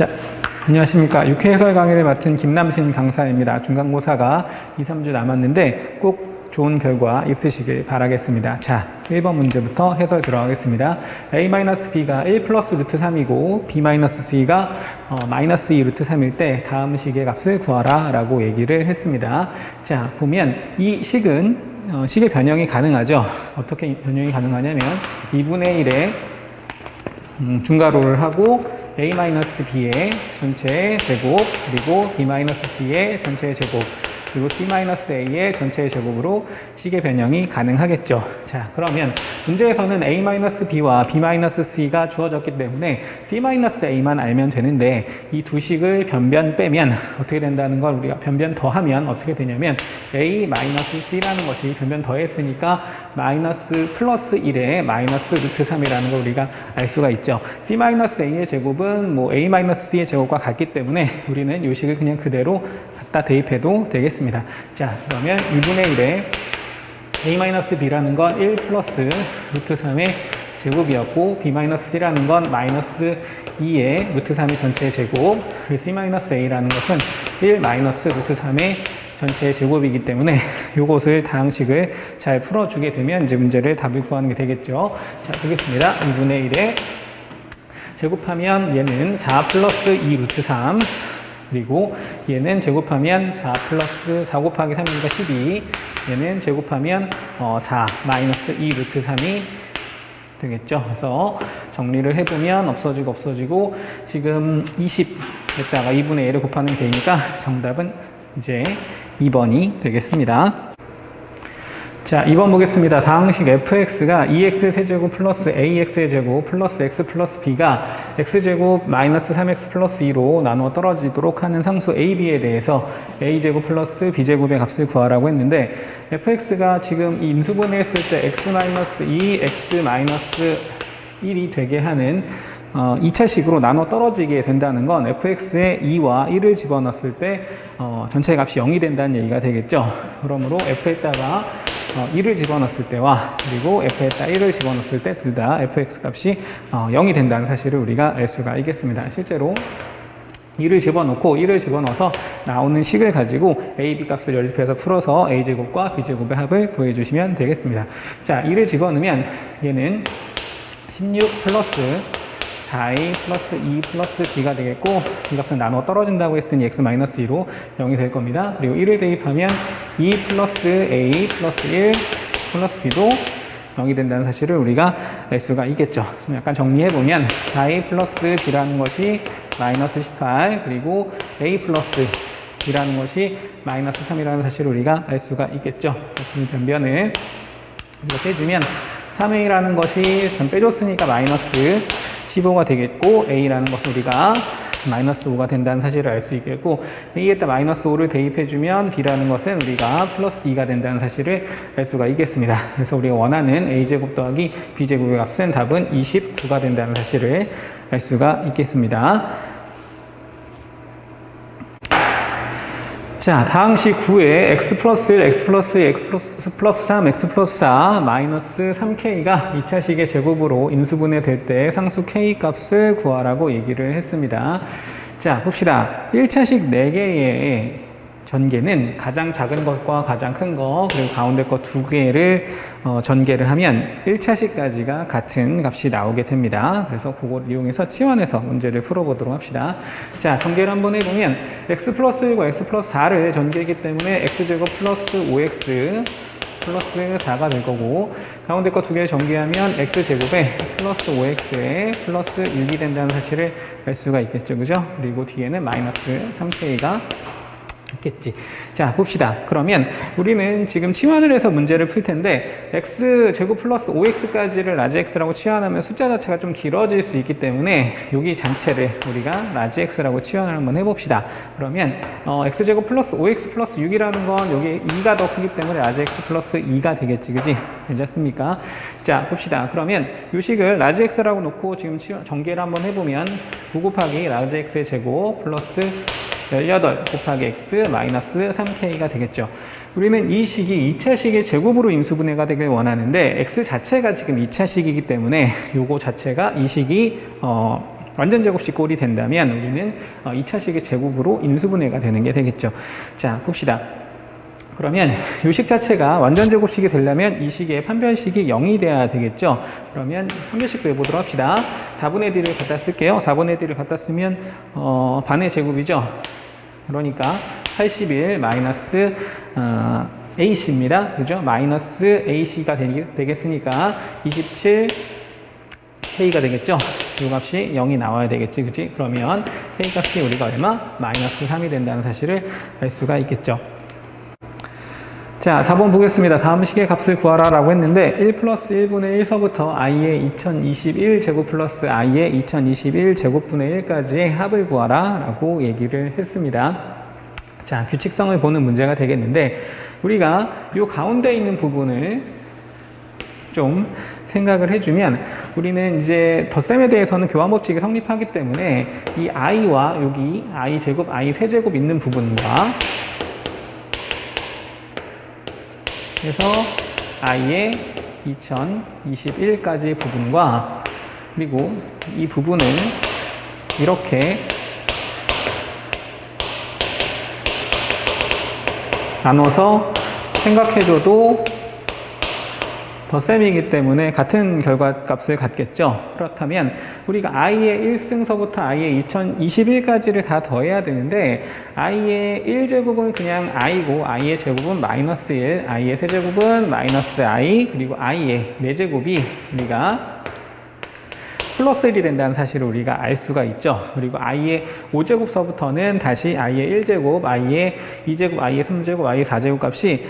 자, 안녕하십니까. 육회 해설 강의를 맡은 김남신 강사입니다. 중간고사가 2, 3주 남았는데 꼭 좋은 결과 있으시길 바라겠습니다. 자, 1번 문제부터 해설 들어가겠습니다. a-b가 1 플러스 루트 3이고 b-c가 마이너스 2 루트 3일 때 다음 식의 값을 구하라 라고 얘기를 했습니다. 자, 보면 이 식은 식의 변형이 가능하죠. 어떻게 변형이 가능하냐면 2분의 1에 중괄호를 하고 a-b의 전체 제곱 그리고 b-c의 전체 제곱 그리고 c-a의 전체 제곱으로 식의 변형이 가능하겠죠. 자, 그러면 문제에서는 a-b와 b-c가 주어졌기 때문에 c-a만 알면 되는데 이 두 식을 변변 빼면 어떻게 된다는 걸 우리가 변변 더하면 어떻게 되냐면 a-c라는 것이 변변 더했으니까 마이너스 플러스 1에 마이너스 루트 3이라는 걸 우리가 알 수가 있죠. c-a의 제곱은 뭐 a-c의 제곱과 같기 때문에 우리는 이 식을 그냥 그대로 갖다 대입해도 되겠습니다. 자, 그러면 2분의 1에 a-b라는 건 1 플러스 루트 3의 제곱이었고 b-c라는 건 마이너스 2의 루트 3의 전체 제곱 그리고 c-a라는 것은 1 마이너스 루트 3의 전체 제곱이기 때문에 이것을 다항식을 잘 풀어주게 되면 이제 문제를 답을 구하는 게 되겠죠. 자, 보겠습니다. 2분의 1에 제곱하면 얘는 4 플러스 2 루트 3 그리고 얘는 제곱하면 4 플러스 4 곱하기 3이니까 12 얘는 제곱하면 4 마이너스 2 루트 3이 되겠죠. 그래서 정리를 해보면 없어지고 지금 20에다가 2분의 1을 곱하는 게 되니까 정답은 이제 2번이 되겠습니다. 자, 2번 보겠습니다. 다항식 fx가 2x 세제곱 플러스 ax의 제곱 플러스 x 플러스 b가 x제곱 마이너스 3x 플러스 2로 나누어 떨어지도록 하는 상수 ab에 대해서 a제곱 플러스 b제곱의 값을 구하라고 했는데 fx가 지금 이 인수분해했을 때 x 마이너스 2, x 마이너스 1이 되게 하는 2차식으로 나눠 떨어지게 된다는 건 fx에 2와 1을 집어넣었을 때 전체 값이 0이 된다는 얘기가 되겠죠. 그러므로 f에다가 1을 집어넣었을 때와 그리고 f에다 1을 집어넣었을 때 둘 다 fx 값이 0이 된다는 사실을 우리가 알 수가 있겠습니다. 실제로 1을 집어넣고 1을 집어넣어서 나오는 식을 가지고 a, b 값을 연립해서 풀어서 a제곱과 b제곱의 합을 구해주시면 되겠습니다. 자, 1을 집어넣으면 얘는 16 플러스 4a 플러스 2 플러스 b가 되겠고 이 값은 나눠 떨어진다고 했으니 x-2로 0이 될 겁니다. 그리고 1을 대입하면 2 플러스 a 플러스 1 플러스 b도 0이 된다는 사실을 우리가 알 수가 있겠죠. 좀 약간 정리해보면 4a 플러스 b라는 것이 마이너스 18 그리고 a 플러스 b라는 것이 마이너스 3이라는 사실을 우리가 알 수가 있겠죠. 이 변변을 이렇게 해주면 3a라는 것이 전 빼줬으니까 마이너스 15가 되겠고 a라는 것은 우리가 마이너스 5가 된다는 사실을 알 수 있겠고 a에다 마이너스 5를 대입해주면 b라는 것은 우리가 플러스 2가 된다는 사실을 알 수가 있겠습니다. 그래서 우리가 원하는 a제곱 더하기 b제곱의 값은 답은 29가 된다는 사실을 알 수가 있겠습니다. 자, 다항식 9에 x 플러스 1, x 플러스 2, x 플러스 3, x 플러스 4, 마이너스 3k가 2차식의 제곱으로 인수분해 될 때 상수 k 값을 구하라고 얘기를 했습니다. 자, 봅시다. 1차식 4개의 전개는 가장 작은 것과 가장 큰 거 그리고 가운데 거 2개를 전개를 하면 1차식까지가 같은 값이 나오게 됩니다. 그래서 그걸 이용해서 치환해서 문제를 풀어보도록 합시다. 자, 전개를 한번 해보면 x 플러스 1과 x 플러스 4를 전개했기 때문에 x제곱 플러스 5x 플러스 4가 될 거고 가운데 거 2개를 전개하면 x제곱에 플러스 5x에 플러스 6이 된다는 사실을 알 수가 있겠죠. 그죠? 그리고 뒤에는 마이너스 3k가 있겠지. 자, 봅시다. 그러면 우리는 지금 치환을 해서 문제를 풀 텐데 x제곱 플러스 5x까지를 라지 x라고 치환하면 숫자 자체가 좀 길어질 수 있기 때문에 여기 전체를 우리가 라지 x라고 치환을 한번 해봅시다. 그러면 x제곱 플러스 5x 플러스 6이라는 건 여기 2가 더 크기 때문에 라지 x 플러스 2가 되겠지. 그지? 괜찮습니까? 자, 봅시다. 그러면 이 식을 라지 x라고 놓고 지금 전개를 한번 해보면 9 곱하기 라지 x의 제곱 플러스 18 곱하기 x 마이너스 3k가 되겠죠. 우리는 이 식이 2차식의 제곱으로 인수분해가 되길 원하는데 x 자체가 지금 2차식이기 때문에 요거 자체가 이 식이 완전 제곱식 꼴이 된다면 우리는 2차식의 제곱으로 인수분해가 되는 게 되겠죠. 자, 봅시다. 그러면 이 식 자체가 완전 제곱식이 되려면 이 식의 판별식이 0이 돼야 되겠죠. 그러면 판별식 구해보도록 합시다. 4분의 D를 갖다 쓸게요. 4분의 D를 갖다 쓰면 반의 제곱이죠. 그러니까 81 마이너스 AC입니다. 그죠? 마이너스 AC가 되겠으니까 27 K가 되겠죠. 이 값이 0이 나와야 되겠지. 그치? 그러면 K 값이 우리가 얼마? 마이너스 3이 된다는 사실을 알 수가 있겠죠. 자, 4번 보겠습니다. 다음 식의 값을 구하라 라고 했는데 1 플러스 1분의 1서부터 i의 2021 제곱 플러스 i의 2021 제곱분의 1까지의 합을 구하라 라고 얘기를 했습니다. 자, 규칙성을 보는 문제가 되겠는데 우리가 이 가운데 있는 부분을 좀 생각을 해주면 우리는 이제 덧셈에 대해서는 교환법칙이 성립하기 때문에 이 i와 여기 i 제곱, i 세제곱 있는 부분과 그래서 i의 2021까지 부분과 그리고 이 부분을 이렇게 나눠서 생각해줘도 덧셈이기 때문에 같은 결과값을 갖겠죠. 그렇다면 우리가 i의 1승서부터 i의 2021까지를 다 더해야 되는데 i의 1제곱은 그냥 i고 i의 제곱은 마이너스 1, i의 세제곱은 마이너스 i, 그리고 i의 4제곱이 우리가 플러스 1이 된다는 사실을 우리가 알 수가 있죠. 그리고 i의 5제곱서부터는 다시 i의 1제곱, i의 2제곱, i의 3제곱, i의 4제곱 값이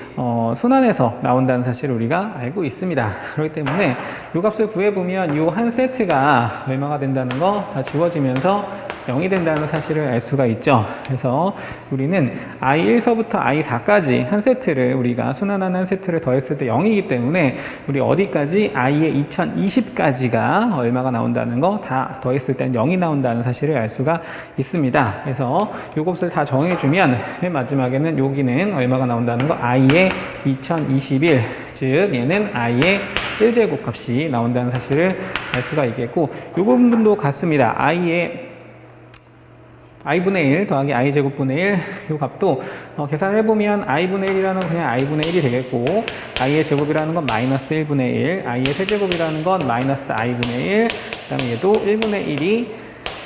순환해서 나온다는 사실을 우리가 알고 있습니다. 그렇기 때문에 이 값을 구해보면 이 한 세트가 얼마가 된다는 거 다 지워지면서 0이 된다는 사실을 알 수가 있죠. 그래서 우리는 i1서부터 i4까지 한 세트를 우리가 순환하는 한 세트를 더했을 때 0이기 때문에 우리 어디까지 i의 2020까지가 얼마가 나온다는 거 다 더했을 때 0이 나온다는 사실을 알 수가 있습니다. 그래서 이 값을 다 정해주면 맨 마지막에는 여기는 얼마가 나온다는 거 i의 2021, 즉 얘는 i의 1제곱 값이 나온다는 사실을 알 수가 있겠고 이 부분도 같습니다. i분의 1 더하기 i제곱분의 1 이 값도 계산을 해보면 i분의 1이라는 건 그냥 i분의 1이 되겠고 i의 제곱이라는 건 마이너스 1분의 1, i의 세제곱이라는 건 마이너스 i분의 1, 그 다음에 얘도 1분의 1이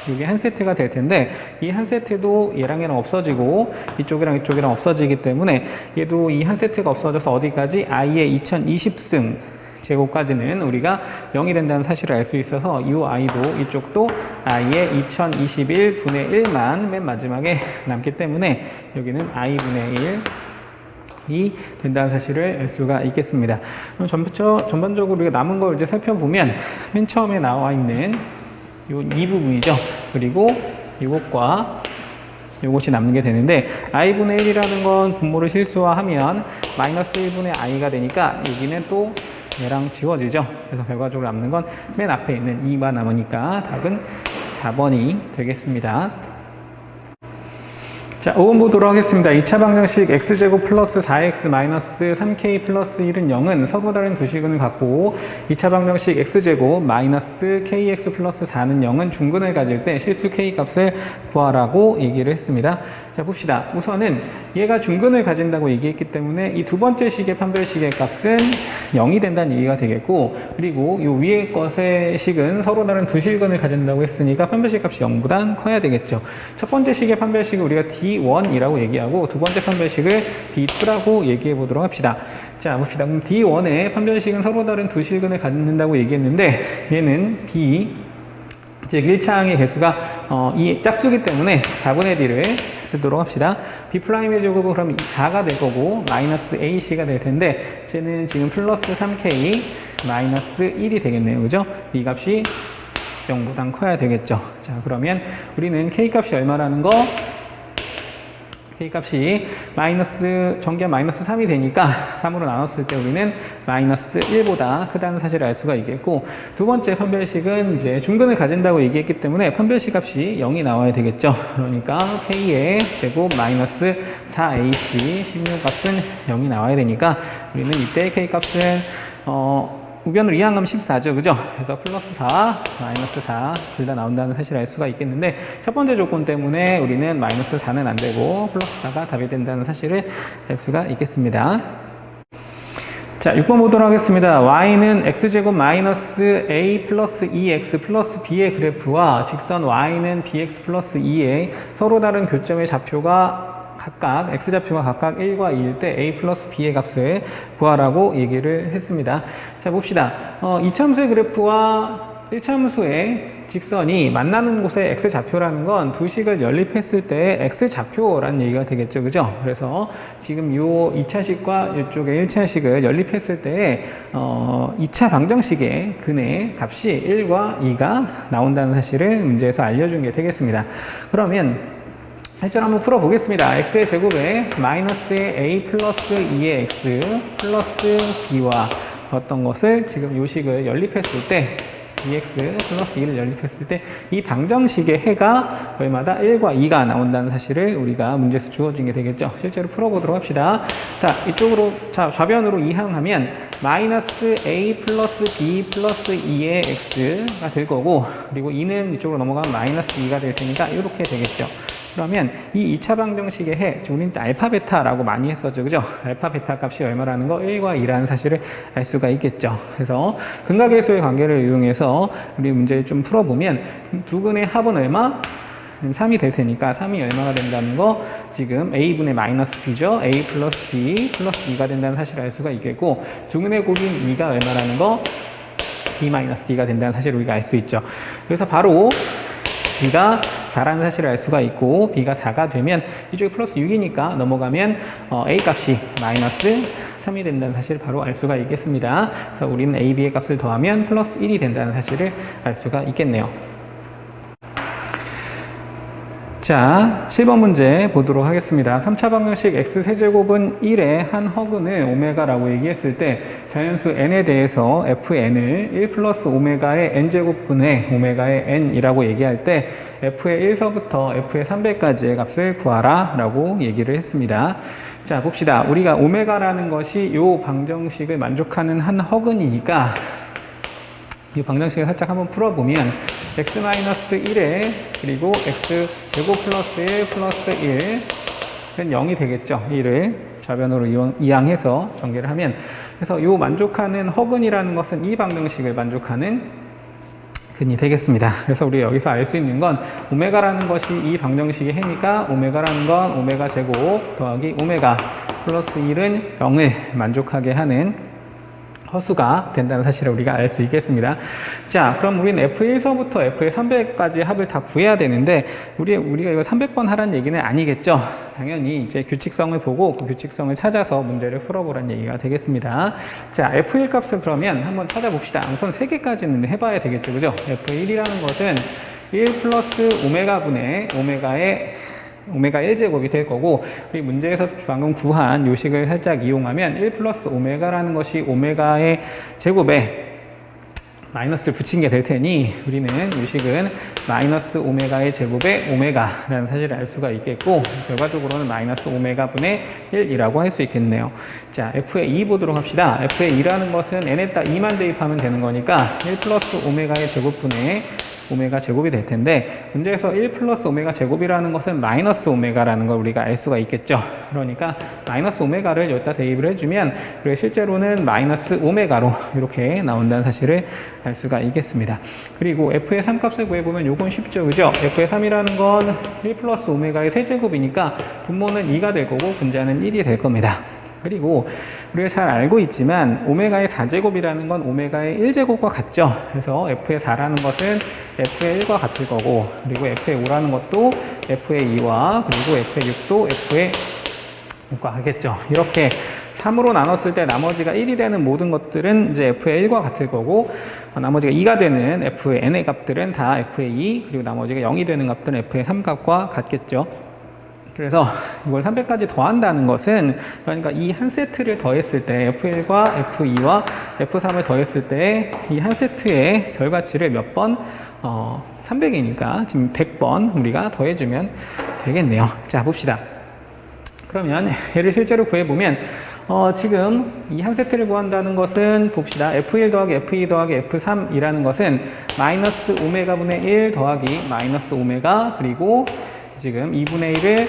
이게 한 세트가 될 텐데 이 한 세트도 얘랑 얘랑 없어지고 이쪽이랑 이쪽이랑 없어지기 때문에 얘도 이 한 세트가 없어져서 어디까지 i의 2020승 제곱까지는 우리가 0이 된다는 사실을 알 수 있어서 이 i도 이쪽도 i의 2021분의 1만 맨 마지막에 남기 때문에 여기는 i분의 1이 된다는 사실을 알 수가 있겠습니다. 그럼 전반적으로 우리가 남은 걸 이제 살펴보면 맨 처음에 나와 있는 이 부분이죠. 그리고 이것과 이것이 남는 게 되는데 i분의 1이라는 건 분모를 실수화하면 마이너스 1분의 i가 되니까 여기는 또 얘랑 지워지죠. 그래서 결과적으로 남는 건 맨 앞에 있는 2가 남으니까 답은 4번이 되겠습니다. 자, 5번 보도록 하겠습니다. 2차 방정식 x제곱 플러스 4x 마이너스 3k 플러스 1은 0은 서로 다른 두 실근을 갖고 2차 방정식 x제곱 마이너스 kx 플러스 4는 0은 중근을 가질 때 실수 k 값을 구하라고 얘기를 했습니다. 자, 봅시다. 우선은 얘가 중근을 가진다고 얘기했기 때문에 이 두 번째 식의 판별식의 값은 0이 된다는 얘기가 되겠고 그리고 이 위에 것의 식은 서로 다른 두 실근을 가진다고 했으니까 판별식 값이 0보단 커야 되겠죠. 첫 번째 식의 판별식을 우리가 D1이라고 얘기하고 두 번째 판별식을 D2라고 얘기해 보도록 합시다. 자, 봅시다. 그럼 D1의 판별식은 서로 다른 두 실근을 갖는다고 얘기했는데 얘는 B 즉 1차항의 개수가 이 짝수기 때문에 4분의 D를 쓰도록 합시다. B'의 제곱은 그럼 4가 될 거고 마이너스 AC가 될 텐데 쟤는 지금 플러스 3K 마이너스 1이 되겠네요. 그죠? B 값이 0보단 커야 되겠죠. 자, 그러면 우리는 K 값이 얼마라는 거? K 값이 전개한 마이너스 3이 되니까 3으로 나눴을 때 우리는 마이너스 1보다 크다는 사실을 알 수가 있겠고 두 번째 판별식은 이제 중근을 가진다고 얘기했기 때문에 판별식 값이 0이 나와야 되겠죠. 그러니까 K의 제곱 마이너스 4AC 16 값은 0이 나와야 되니까 우리는 이때 K 값은 우변으로 이항하면 14죠. 그죠? 그래서 플러스 4, 마이너스 4 둘 다 나온다는 사실을 알 수가 있겠는데 첫 번째 조건 때문에 우리는 마이너스 4는 안 되고 플러스 4가 답이 된다는 사실을 알 수가 있겠습니다. 자, 6번 보도록 하겠습니다. y는 x제곱 마이너스 a 플러스 2x 플러스 b의 그래프와 직선 y는 bx 플러스 2의 서로 다른 교점의 좌표가 각각 x좌표가 각각 1과 2일 때 a 플러스 b의 값을 구하라고 얘기를 했습니다. 자, 봅시다. 이참수의 그래프와 1참수의 직선이 만나는 곳에 x좌표라는 건 두 식을 연립했을 때 x좌표라는 얘기가 되겠죠. 그죠? 그래서 지금 요 2차식과 이쪽에 1차식을 연립했을 때 2차 방정식의 근의 값이 1과 2가 나온다는 사실을 문제에서 알려준 게 되겠습니다. 그러면 실제로 한번 풀어보겠습니다. x의 제곱에 마이너스의 a 플러스 2의 x 플러스 b와 어떤 것을 지금 요 식을 연립했을 때 2x 플러스 2를 연립했을 때 이 방정식의 해가 얼마다 1과 2가 나온다는 사실을 우리가 문제에서 주어진 게 되겠죠. 실제로 풀어보도록 합시다. 자, 이쪽으로 좌변으로 이항하면 마이너스 a 플러스 b 플러스 2의 x가 될 거고 그리고 2는 이쪽으로 넘어가면 마이너스 2가 될 테니까 이렇게 되겠죠. 그러면 이 2차 방정식의 해, 우리는 알파 베타라고 많이 했었죠. 그죠? 알파 베타 값이 얼마라는 거 1과 2라는 사실을 알 수가 있겠죠. 그래서 근각계수의 관계를 이용해서 우리 문제를 좀 풀어보면 두 근의 합은 얼마? 3이 될 테니까 3이 얼마가 된다는 거 지금 a분의 마이너스 b죠. a 플러스 b 플러스 2가 된다는 사실을 알 수가 있겠고 두 근의 곱인 2가 얼마라는 거 b 마이너스 d가 된다는 사실을 우리가 알 수 있죠. 그래서 바로 b가 4라는 사실을 알 수가 있고 b가 4가 되면 이쪽에 플러스 6이니까 넘어가면 a 값이 마이너스 3이 된다는 사실을 바로 알 수가 있겠습니다. 그래서 우리는 a, b의 값을 더하면 플러스 1이 된다는 사실을 알 수가 있겠네요. 자, 7번 문제 보도록 하겠습니다. 3차 방정식 x세제곱은 1의 한 허근을 오메가라고 얘기했을 때 자연수 n에 대해서 fn을 1 플러스 오메가의 n제곱분의 오메가의 n이라고 얘기할 때 f의 1서부터 f의 300까지의 값을 구하라 라고 얘기를 했습니다. 자, 봅시다. 우리가 오메가라는 것이 이 방정식을 만족하는 한 허근이니까 이 방정식을 살짝 한번 풀어보면 x-1에 그리고 x제곱 플러스 1 플러스 1은 0이 되겠죠. 1을 좌변으로 이항해서 전개를 하면 그래서 이 만족하는 허근이라는 것은 이 방정식을 만족하는 근이 되겠습니다. 그래서 우리 여기서 알 수 있는 건 오메가라는 것이 이 방정식의 해니까 오메가라는 건 오메가 제곱 더하기 오메가 플러스 1은 0을 만족하게 하는 허수가 된다는 사실을 우리가 알 수 있겠습니다. 자, 그럼 우리는 F1서부터 F의 300까지 합을 다 구해야 되는데, 우리가 이거 300번 하라는 얘기는 아니겠죠? 당연히 이제 규칙성을 보고 그 규칙성을 찾아서 문제를 풀어보라는 얘기가 되겠습니다. 자, F1 값을 그러면 한번 찾아봅시다. 우선 3개까지는 해봐야 되겠죠. 그죠? F1이라는 것은 1 플러스 오메가분의 오메가 1제곱이 될 거고 이 문제에서 방금 구한 요식을 살짝 이용하면 1 플러스 오메가라는 것이 오메가의 제곱에 마이너스를 붙인 게 될 테니 우리는 요식은 마이너스 오메가의 제곱에 오메가라는 사실을 알 수가 있겠고 결과적으로는 마이너스 오메가분의 1이라고 할 수 있겠네요. 자, F의 2 보도록 합시다. F의 2라는 것은 n에다 2만 대입하면 되는 거니까 1 플러스 오메가의 제곱분의 오메가 제곱이 될 텐데 문제에서 1 플러스 오메가 제곱이라는 것은 마이너스 오메가라는 걸 우리가 알 수가 있겠죠. 그러니까 마이너스 오메가를 여기다 대입을 해주면 그리고 실제로는 마이너스 오메가로 이렇게 나온다는 사실을 알 수가 있겠습니다. 그리고 F의 3값을 구해보면 요건 쉽죠. 그죠? F의 3이라는 건 1 플러스 오메가의 세제곱이니까 분모는 2가 될 거고 분자는 1이 될 겁니다. 그리고 우리가 잘 알고 있지만 오메가의 4제곱이라는 건 오메가의 1제곱과 같죠. 그래서 F의 4라는 것은 F의 1과 같을 거고 그리고 F의 5라는 것도 F의 2와 그리고 F의 6도 F의 6과 같겠죠. 이렇게 3으로 나눴을 때 나머지가 1이 되는 모든 것들은 이제 F의 1과 같을 거고 나머지가 2가 되는 F의 n의 값들은 다 F의 2 그리고 나머지가 0이 되는 값들은 F의 3값과 같겠죠. 그래서 이걸 300까지 더한다는 것은 그러니까 이 한 세트를 더했을 때 F1과 F2와 F3을 더했을 때 이 한 세트의 결과치를 몇 번? 300이니까 지금 100번 우리가 더해주면 되겠네요. 자, 봅시다. 그러면 얘를 실제로 구해보면 지금 이 한 세트를 구한다는 것은 봅시다. F1 더하기 F2 더하기 F3이라는 것은 마이너스 오메가 분의 1 더하기 마이너스 오메가 그리고 지금 2분의 1을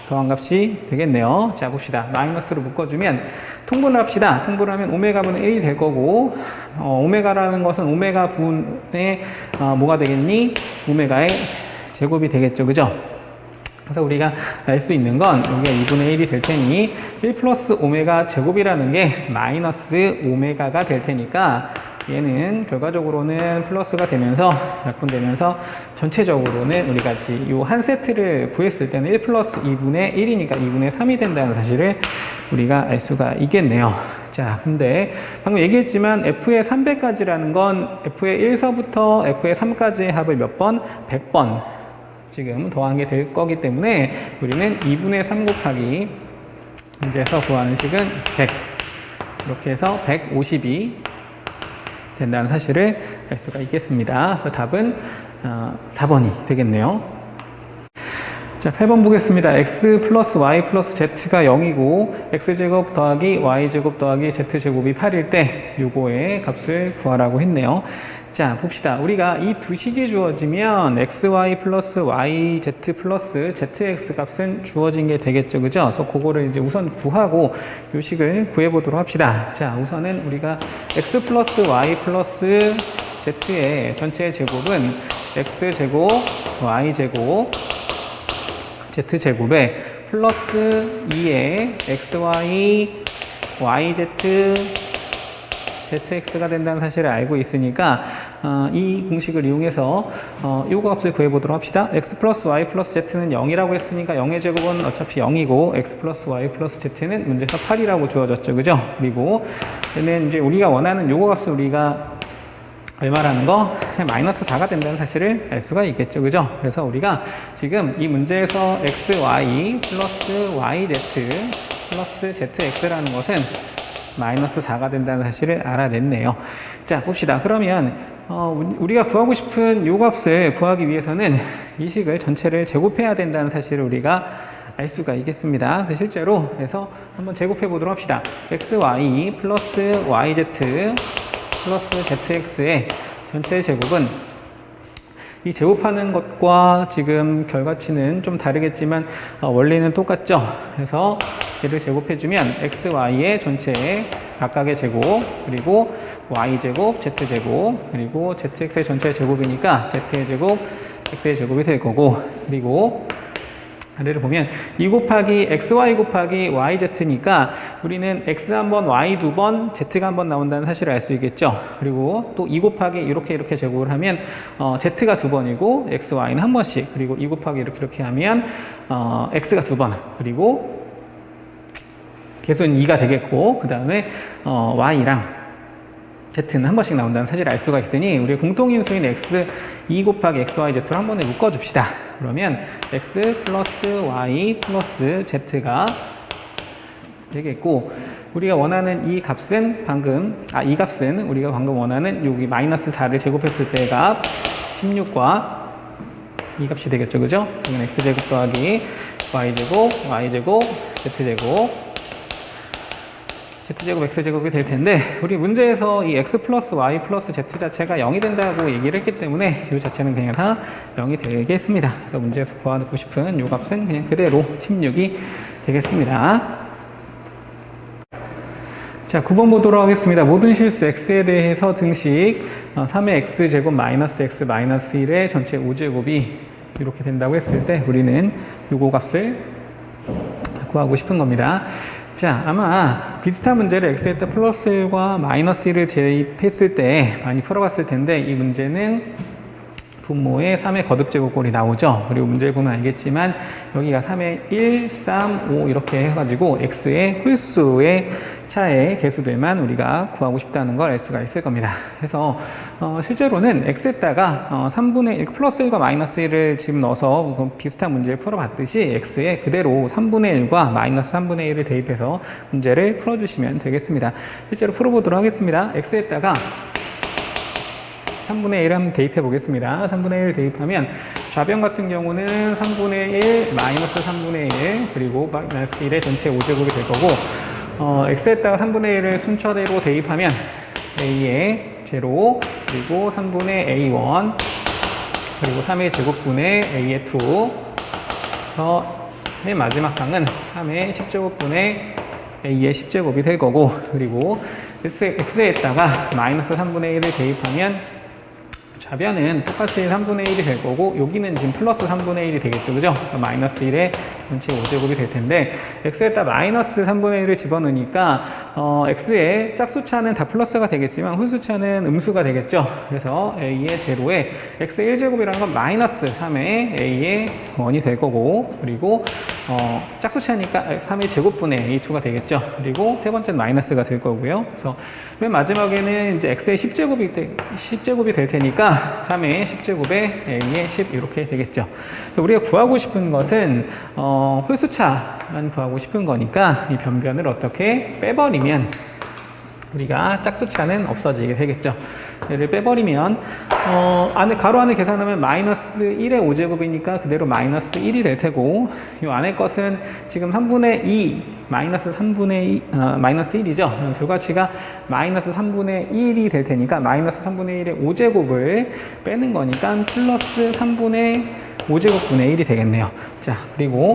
더한 값이 되겠네요. 자, 봅시다. 마이너스로 묶어주면 통분을 합시다. 통분을 하면 오메가 분의 1이 될 거고, 오메가라는 것은 오메가 분의, 뭐가 되겠니? 오메가의 제곱이 되겠죠. 그죠? 그래서 우리가 알 수 있는 건 여기가 2분의 1이 될 테니 1 플러스 오메가 제곱이라는 게 마이너스 오메가가 될 테니까 얘는 결과적으로는 플러스가 되면서 약분되면서 전체적으로는 우리가 이 한 세트를 구했을 때는 1 플러스 2분의 1이니까 2분의 3이 된다는 사실을 우리가 알 수가 있겠네요. 자, 근데 방금 얘기했지만 F의 300까지라는 건 F의 1서부터 F의 3까지의 합을 몇 번? 100번 지금 더한 게 될 거기 때문에 우리는 2분의 3 곱하기 문제에서 구하는 식은 100 이렇게 해서 150이 된다는 사실을 알 수가 있겠습니다. 그래서 답은 4번이 되겠네요. 자, 8번 보겠습니다. x 플러스 y 플러스 z가 0이고 x제곱 더하기 y제곱 더하기 z제곱이 8일 때 요거의 값을 구하라고 했네요. 자, 봅시다. 우리가 이 두 식이 주어지면 xy 플러스 yz 플러스 zx 값은 주어진 게 되겠죠. 그죠? 그래서 그거를 이제 우선 구하고 요 식을 구해보도록 합시다. 자, 우선은 우리가 x 플러스 y 플러스 z의 전체 제곱은 x제곱 y제곱 z제곱에 플러스 2의 xy yz zx가 된다는 사실을 알고 있으니까 이 공식을 이용해서 요거 값을 구해보도록 합시다. x 플러스 y 플러스 z는 0이라고 했으니까 0의 제곱은 어차피 0이고 x 플러스 y 플러스 z는 문제에서 8이라고 주어졌죠. 그죠? 그리고 얘는 이제 우리가 원하는 요거 값을 우리가 얼마라는 거? 마이너스 4가 된다는 사실을 알 수가 있겠죠. 그죠? 그래서 우리가 지금 이 문제에서 xy 플러스 yz 플러스 zx라는 것은 마이너스 4가 된다는 사실을 알아냈네요. 자, 봅시다. 그러면 우리가 구하고 싶은 요 값을 구하기 위해서는 이 식을 전체를 제곱해야 된다는 사실을 우리가 알 수가 있겠습니다. 그래서 실제로 해서 한번 제곱해 보도록 합시다. xy 플러스 yz 플러스 zx의 전체 제곱은 이 제곱하는 것과 지금 결과치는 좀 다르겠지만 원리는 똑같죠. 그래서 얘를 제곱해주면 xy의 전체 각각의 제곱 그리고 y제곱, z제곱 그리고 zx의 전체 제곱이니까 z의 제곱, x의 제곱이 될 거고 그리고 아래를 보면 2 곱하기 xy 곱하기 yz니까 우리는 x 한 번, y 두 번, z가 한 번 나온다는 사실을 알 수 있겠죠. 그리고 또 2 곱하기 이렇게 제곱을 하면 z가 두 번이고 xy는 한 번씩 그리고 2 곱하기 이렇게 하면 x가 두 번 그리고 계수는 2가 되겠고 그 다음에 y랑 z는 한 번씩 나온다는 사실을 알 수가 있으니 우리 공통인수인 x 2 곱하기 xyz를 한 번에 묶어줍시다. 그러면 x 플러스 y 플러스 z가 되겠고 우리가 원하는 이 값은 이 값은 우리가 방금 원하는 여기 마이너스 4를 제곱했을 때 값 16과 이 값이 되겠죠. 그죠? 그러면 x제곱 더하기 y제곱, y제곱, z제곱 z제곱, x제곱이 될 텐데 우리 문제에서 이 x 플러스 y 플러스 z 자체가 0이 된다고 얘기를 했기 때문에 이 자체는 그냥 다 0이 되겠습니다. 그래서 문제에서 구하고 싶은 이 값은 그냥 그대로 16이 되겠습니다. 자, 9번 보도록 하겠습니다. 모든 실수 x에 대해서 등식 3의 x제곱 마이너스 x 마이너스 1의 전체 5제곱이 이렇게 된다고 했을 때 우리는 요거 값을 구하고 싶은 겁니다. 자, 아마 비슷한 문제를 x에다 플러스 1과 마이너스 1을 대입했을 때 많이 풀어봤을 텐데 이 문제는 분모에 3의 거듭제곱꼴이 나오죠. 그리고 문제를 보면 알겠지만 여기가 3의 1, 3, 5 이렇게 해가지고 x의 홀수의 차의 개수들만 우리가 구하고 싶다는 걸 알 수가 있을 겁니다. 그래서 실제로는 x에다가 3분의 1, 플러스 1과 마이너스 1을 지금 넣어서 비슷한 문제를 풀어봤듯이 x에 그대로 3분의 1과 마이너스 3분의 1을 대입해서 문제를 풀어주시면 되겠습니다. 실제로 풀어보도록 하겠습니다. x에다가 3분의 1을 한번 대입해 보겠습니다. 3분의 1을 대입하면 좌변 같은 경우는 3분의 1, 마이너스 3분의 1, 그리고 마이너스 1의 전체 5제곱이 될 거고 x에다가 3분의 1을 순서대로 대입하면 a의 제로, 그리고 3분의 a1, 그리고 3의 제곱분의 a의 2, 그래서 맨 마지막 항은 3의 10제곱분의 a의 10제곱이 될 거고, 그리고 x에다가 마이너스 3분의 1을 대입하면 좌변은 똑같이 3분의 1이 될 거고, 여기는 지금 플러스 3분의 1이 되겠죠, 그죠? 그래서 마이너스 1의 전체 5제곱이 될 텐데, x에다 마이너스 3분의 1을 집어넣으니까 x의 짝수차는 다 플러스가 되겠지만 홀수차는 음수가 되겠죠. 그래서 a의 제로에 x의 1제곱이라는 건 마이너스 3의 a의 1이 될 거고, 그리고 짝수차니까 3의 제곱분의 a2가 되겠죠. 그리고 세 번째는 마이너스가 될 거고요. 그래서 맨 마지막에는 이제 x의 10제곱이 될 테니까 3의 10제곱에 a의 10 이렇게 되겠죠. 우리가 구하고 싶은 것은 홀수차만 구하고 싶은 거니까 이 변변을 어떻게 빼버리면 우리가 짝수차는 없어지게 되겠죠. 얘를 빼버리면 가로 안에 계산하면 마이너스 1의 5제곱이니까 그대로 마이너스 1이 될 테고, 이 안에 것은 지금 3분의 2 마이너스 1이죠. 결과치가 마이너스 3분의 1이 될 테니까 마이너스 3분의 1의 5제곱을 빼는 거니까 플러스 3분의 5제곱분의 1이 되겠네요. 자, 그리고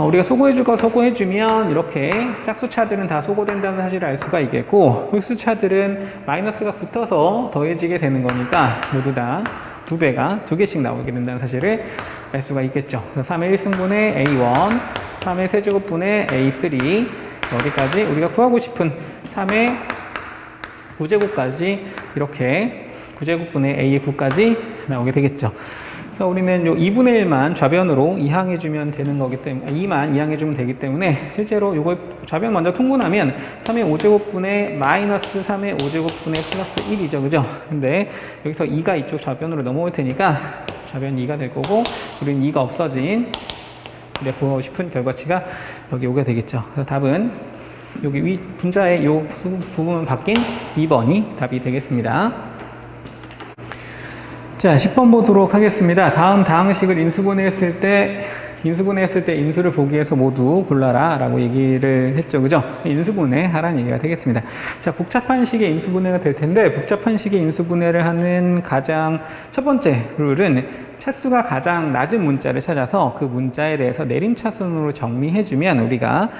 우리가 소거해줄 거 소거해주면 이렇게 짝수차들은 다 소거된다는 사실을 알 수가 있겠고, 홀수차들은 마이너스가 붙어서 더해지게 되는 거니까 모두 다 2배가 2개씩 나오게 된다는 사실을 알 수가 있겠죠. 그래서 3의 1승분의 a1, 3의 세제곱분의 a3, 어디까지? 우리가 구하고 싶은 3의 9제곱까지 이렇게 9제곱분의 a의 9까지 나오게 되겠죠. 그래서 우리는 요 2분의 1만 좌변으로 이항해주면 되는 거기 때문에, 2만 이항해주면 되기 때문에, 실제로 요걸 좌변 먼저 통분하면 3의 5제곱분의 마이너스 3의 5제곱분의 플러스 1이죠. 그죠? 근데 여기서 2가 이쪽 좌변으로 넘어올 테니까 좌변 2가 될 거고, 우리는 2가 없어진 내가 구하고 싶은 결과치가 여기 오게 되겠죠. 그래서 답은 여기 위 분자의 요 부분 바뀐 2번이 답이 되겠습니다. 자, 10번 보도록 하겠습니다. 다음 다항식을 인수분해했을 때 인수를 보기 위해서 모두 골라라 라고 얘기를 했죠. 그죠? 인수분해 하라는 얘기가 되겠습니다. 자, 복잡한 식의 인수분해가 될 텐데, 복잡한 식의 인수분해를 하는 가장 첫 번째 룰은 차수가 가장 낮은 문자를 찾아서 그 문자에 대해서 내림차순으로 정리해주면 우리가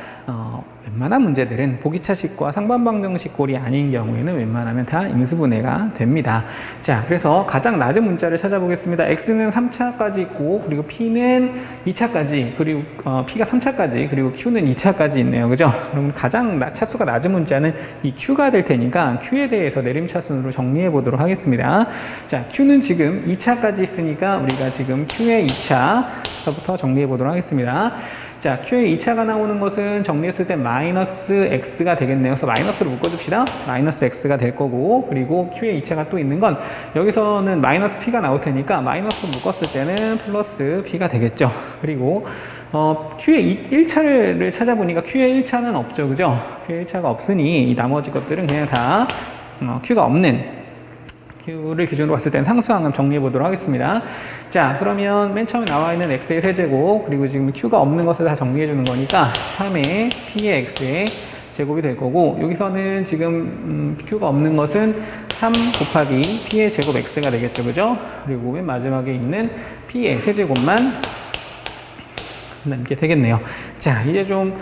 웬만한 문제들은 보기차식과 상반방정식 꼴이 아닌 경우에는 웬만하면 다 인수분해가 됩니다. 자, 그래서 가장 낮은 문자를 찾아보겠습니다. x는 3차까지 있고, 그리고 p는 2차까지, 그리고 p가 3차까지, 그리고 q는 2차까지 있네요. 그죠? 그럼 가장 차수가 낮은 문자는 이 q가 될 테니까 q에 대해서 내림차순으로 정리해 보도록 하겠습니다. 자, q는 지금 2차까지 있으니까 우리가 지금 q의 2차부터 정리해 보도록 하겠습니다. 자, q의 2차가 나오는 것은 정리했을 때 마이너스 x가 되겠네요. 그래서 마이너스로 묶어줍시다. 마이너스 x가 될 거고, 그리고 q의 2차가 또 있는 건 여기서는 마이너스 p가 나올 테니까 마이너스 묶었을 때는 플러스 p가 되겠죠. 그리고 q의 1차를 찾아보니까 q의 1차는 없죠. 그죠? q의 1차가 없으니 이 나머지 것들은 그냥 다 q가 없는, q를 기준으로 봤을 때는 상수항을 정리해 보도록 하겠습니다. 자, 그러면 맨 처음에 나와 있는 x의 세제곱, 그리고 지금 q가 없는 것을 다 정리해 주는 거니까 3의 p의 x의 제곱이 될 거고, 여기서는 지금 q가 없는 것은 3 곱하기 p의 제곱 x가 되겠죠. 그죠? 그리고 맨 마지막에 있는 p의 세제곱만 남게 되겠네요. 자, 이제 좀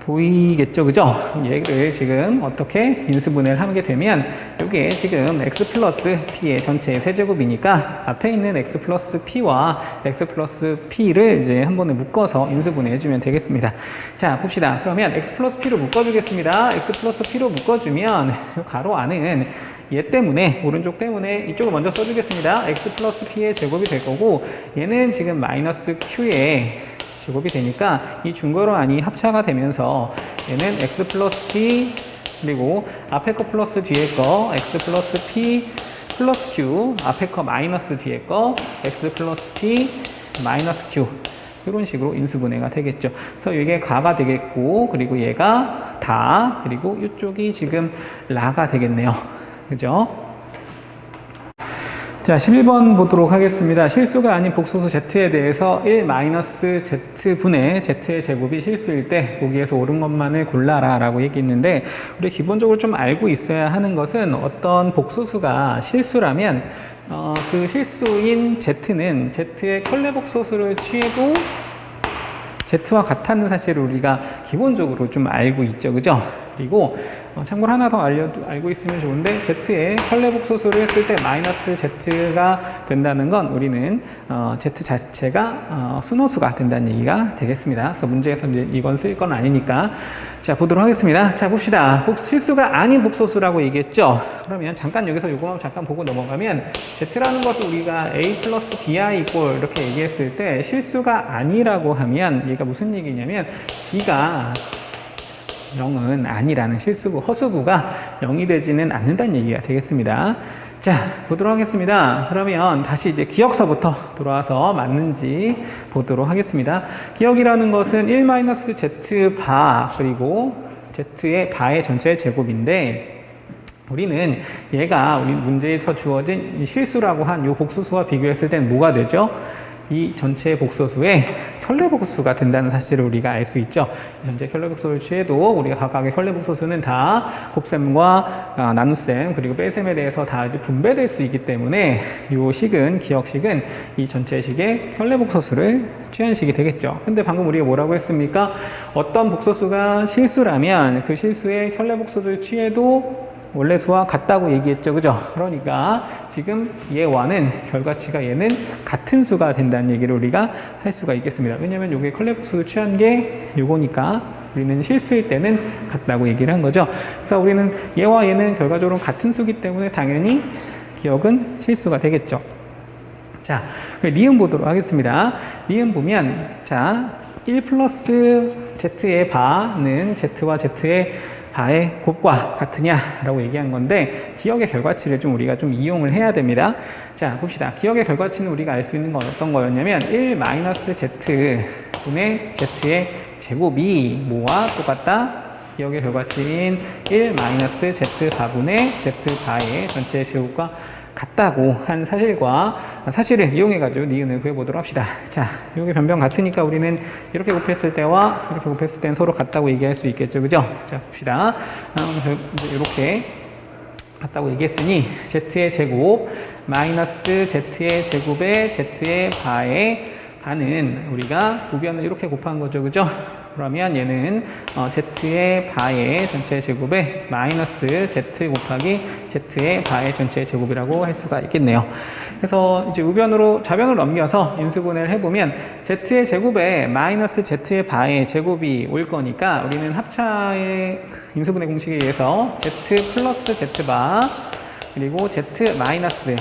보이겠죠? 그죠? 얘를 지금 어떻게 인수분해를 하게 되면, 여기에 지금 x 플러스 p의 전체의 세제곱이니까 앞에 있는 x 플러스 p와 x 플러스 p를 이제 한 번에 묶어서 인수분해 해주면 되겠습니다. 자, 봅시다. 그러면 x 플러스 p로 묶어주겠습니다. x 플러스 p로 묶어주면 가로 안은 얘 때문에, 오른쪽 때문에 이쪽을 먼저 써주겠습니다. x 플러스 p의 제곱이 될 거고, 얘는 지금 마이너스 q의 제곱이 되니까 이 중괄호 안이 합차가 되면서 얘는 x 플러스 p, 그리고 앞에 거 플러스 뒤에 거 x 플러스 p 플러스 q, 앞에 거 마이너스 뒤에 거 x 플러스 p 마이너스 q, 이런 식으로 인수분해가 되겠죠. 그래서 이게 가가 되겠고, 그리고 얘가 다, 그리고 이쪽이 지금 라가 되겠네요. 그죠? 자, 11번 보도록 하겠습니다. 실수가 아닌 복소수 z에 대해서 1-z분의 z의 제곱이 실수일 때 보기에서 옳은 것만을 골라라 라고 얘기했는데, 우리 기본적으로 좀 알고 있어야 하는 것은 어떤 복소수가 실수라면 그 실수인 z는 z의 컬레 복소수를 취해도 z와 같다는 사실을 우리가 기본적으로 좀 알고 있죠, 그죠? 그리고 참고로 하나 더 알고 있으면 좋은데, z의 컬레 복소수를 했을 때 마이너스 z가 된다는 건 우리는 z 자체가 순호수가 된다는 얘기가 되겠습니다. 그래서 문제에서 이제 이건 쓸 건 아니니까. 자, 보도록 하겠습니다. 자, 봅시다. 실수가 아닌 복소수라고 얘기했죠. 그러면 잠깐 여기서 요거만 잠깐 보고 넘어가면, z라는 것을 우리가 a 플러스 bi 이꼴 이렇게 얘기했을 때 실수가 아니라고 하면 얘가 무슨 얘기냐면 b가 0은 아니라는 실수부, 허수부가 0이 되지는 않는다는 얘기가 되겠습니다. 자, 보도록 하겠습니다. 그러면 다시 이제 기억서부터 돌아와서 맞는지 보도록 하겠습니다. 기억이라는 것은 1-z 바 그리고 z의 바의 전체 제곱인데, 우리는 얘가 우리 문제에서 주어진 이 실수라고 한 이 복소수와 비교했을 땐 뭐가 되죠? 이 전체 복소수의 켤레 복소수가 된다는 사실을 우리가 알 수 있죠. 현재 켤레 복소수를 취해도 우리가 각각의 켤레 복소수는 다 곱셈과 나눗셈 그리고 뺄셈에 대해서 다 분배될 수 있기 때문에 이 식은, 기억식은 이 전체 식의 켤레 복소수를 취한 식이 되겠죠. 근데 방금 우리가 뭐라고 했습니까? 어떤 복소수가 실수라면 그 실수의 켤레 복소수를 취해도 원래 수와 같다고 얘기했죠, 그죠? 그러니까 지금 얘와는 결과치가 얘는 같은 수가 된다는 얘기를 우리가 할 수가 있겠습니다. 왜냐면 요게 컬레 복소를 취한 게 요거니까 우리는 실수일 때는 같다고 얘기를 한 거죠. 그래서 우리는 얘와 얘는 결과적으로 같은 수기 때문에 당연히 기억은 실수가 되겠죠. 자, 니은 보도록 하겠습니다. 니은 보면, 자, 1+z의 바는 z와 z의 바의 곱과 같으냐라고 얘기한 건데, 기억의 결과치를 좀 우리가 좀 이용을 해야 됩니다. 자, 봅시다. 기억의 결과치는 우리가 알 수 있는 건 어떤 거였냐면 1-z분의 z의 제곱이 뭐와 똑같다? 기억의 결과치인 1-z4분의 z바의 전체 제곱과 같다고 한 사실을 이용해가지고 니은을 구해보도록 합시다. 자, 이게 변변 같으니까 우리는 이렇게 곱했을 때와 이렇게 곱했을 때는 서로 같다고 얘기할 수 있겠죠, 그죠? 자, 봅시다. 이렇게 같다고 얘기했으니 z의 제곱 마이너스 z의 제곱에 z의 바는 우리가 우변을 이렇게 곱한 거죠, 그죠? 그러면 얘는 z의 바의 전체 제곱에 마이너스 z 곱하기 z의 바의 전체 제곱이라고 할 수가 있겠네요. 그래서 이제 우변으로 좌변으로 넘겨서 인수분해를 해보면 z의 제곱에 마이너스 z의 바의 제곱이 올 거니까 우리는 합차의 인수분해 공식에 의해서 z 플러스 z바 그리고 z 마이너스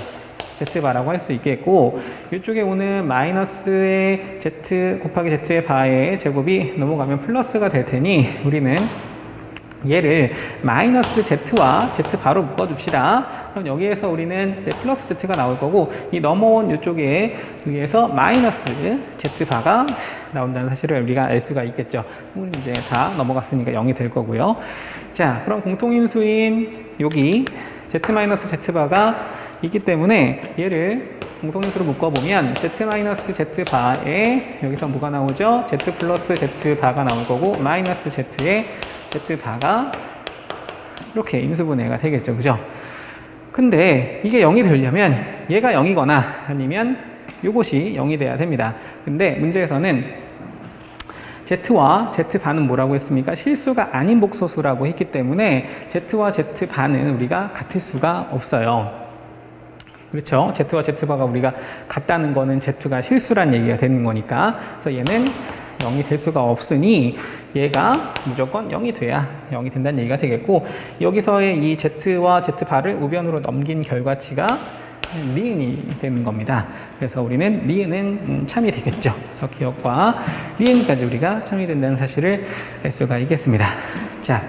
z바라고 할 수 있겠고, 이쪽에 오는 마이너스의 z 곱하기 z의 바의 제곱이 넘어가면 플러스가 될 테니 우리는 얘를 마이너스 z와 z바로 묶어줍시다. 그럼 여기에서 우리는 플러스 z가 나올 거고, 이 넘어온 이쪽에 의해서 마이너스 z바가 나온다는 사실을 우리가 알 수가 있겠죠. 이제 다 넘어갔으니까 0이 될 거고요. 자, 그럼 공통인수인 여기 z-z바가 있기 때문에 얘를 공통인수로 묶어보면 z-z바에 여기서 뭐가 나오죠? z 플러스 z바가 나올 거고 마이너스 z의 z바가 이렇게 인수분해가 되겠죠, 그죠? 근데 이게 0이 되려면 얘가 0이거나 아니면 요것이 0이 돼야 됩니다. 근데 문제에서는 z와 z바는 뭐라고 했습니까? 실수가 아닌 복소수라고 했기 때문에 z와 z바는 우리가 같을 수가 없어요. 그렇죠? z와 z바가 우리가 같다는 거는 z가 실수란 얘기가 되는 거니까. 그래서 얘는 0이 될 수가 없으니 얘가 무조건 0이 돼야 0이 된다는 얘기가 되겠고, 여기서의 이 z와 z바를 우변으로 넘긴 결과치가 니은이 되는 겁니다. 그래서 우리는 니은은 참이 되겠죠. 그래서 기억과 니은까지 우리가 참이 된다는 사실을 알 수가 있겠습니다. 자,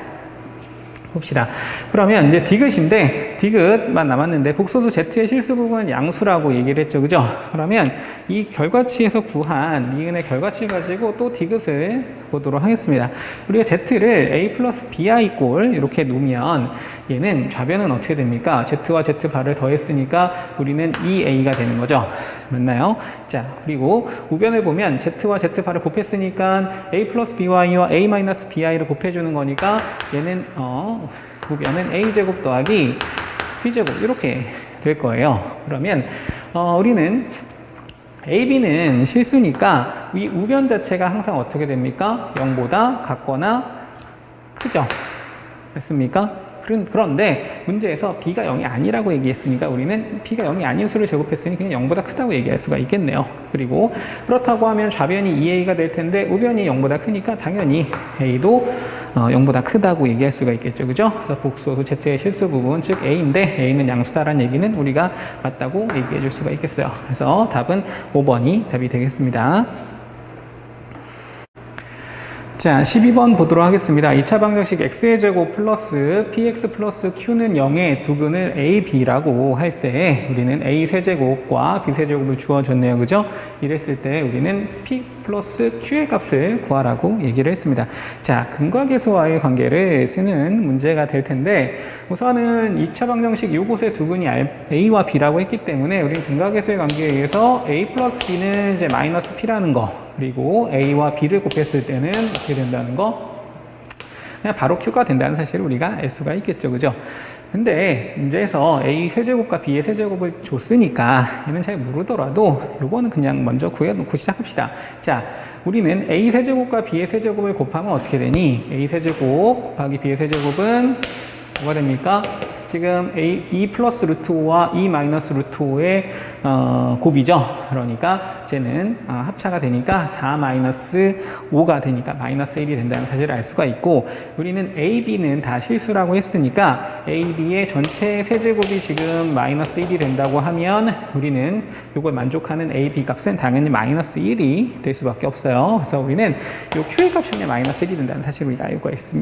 봅시다. 그러면 이제 디귿인데, 디귿만 남았는데 복소수 Z의 실수 부분은 양수라고 얘기를 했죠. 그죠? 그러면 이 결과치에서 구한 니은의 결과치 가지고 또 디귿을 보도록 하겠습니다. 우리가 Z를 A 플러스 BI 꼴 이렇게 놓으면 얘는 좌변은 어떻게 됩니까? Z와 Z바를 더했으니까 우리는 2A가 되는 거죠. 맞나요? 자, 그리고 우변을 보면 Z와 Z바를 곱했으니까 A 플러스 BY와 A 마이너스 BI를 곱해주는 거니까 얘는 우변은 A제곱 더하기 B제곱 이렇게 될 거예요. 그러면 우리는 AB는 실수니까 이 우변 자체가 항상 어떻게 됩니까? 0보다 같거나 크죠? 됐습니까? 그런데 문제에서 B가 0이 아니라고 얘기했으니까 우리는 B가 0이 아닌 수를 제곱했으니 그냥 0보다 크다고 얘기할 수가 있겠네요. 그리고 그렇다고 하면 좌변이 2A가 될 텐데 우변이 0보다 크니까 당연히 A도 0보다 크다고 얘기할 수가 있겠죠. 그죠? 그래서 복소수 Z의 실수 부분, 즉 A인데 A는 양수다라는 얘기는 우리가 맞다고 얘기해 줄 수가 있겠어요. 그래서 답은 5번이 답이 되겠습니다. 자, 12번 보도록 하겠습니다. 2차 방정식 x의 제곱 플러스 px 플러스 q는 0의 두근을 a, b라고 할 때 우리는 a 세제곱과 b 세제곱을 주어졌네요. 그죠? 이랬을 때 우리는 p 플러스 q의 값을 구하라고 얘기를 했습니다. 자, 근과 계수와의 관계를 쓰는 문제가 될 텐데 우선은 2차 방정식 요것의 두근이 a와 b라고 했기 때문에 우리는 근과 계수의 관계에 의해서 a 플러스 b는 이제 마이너스 p라는 거, 그리고 A와 B를 곱했을 때는 어떻게 된다는 거? 그냥 바로 Q가 된다는 사실을 우리가 알 수가 있겠죠. 그죠? 근데 문제에서 A 세제곱과 B의 세제곱을 줬으니까 얘는 잘 모르더라도 요거는 그냥 먼저 구해놓고 시작합시다. 자, 우리는 A 세제곱과 B의 세제곱을 곱하면 어떻게 되니? A 세제곱 곱하기 B의 세제곱은 뭐가 됩니까? 지금 E 플러스 루트 5와 E 마이너스 루트 5의 곱이죠. 그러니까 쟤는 합차가 되니까 4 마이너스 5가 되니까 마이너스 1이 된다는 사실을 알 수가 있고 우리는 A, B는 다 실수라고 했으니까 A, B의 전체 세제곱이 지금 마이너스 1이 된다고 하면 우리는 이걸 만족하는 A, B 값은 당연히 마이너스 1이 될 수밖에 없어요. 그래서 우리는 이 Q의 값이 그냥 마이너스 1이 된다는 사실을 우리가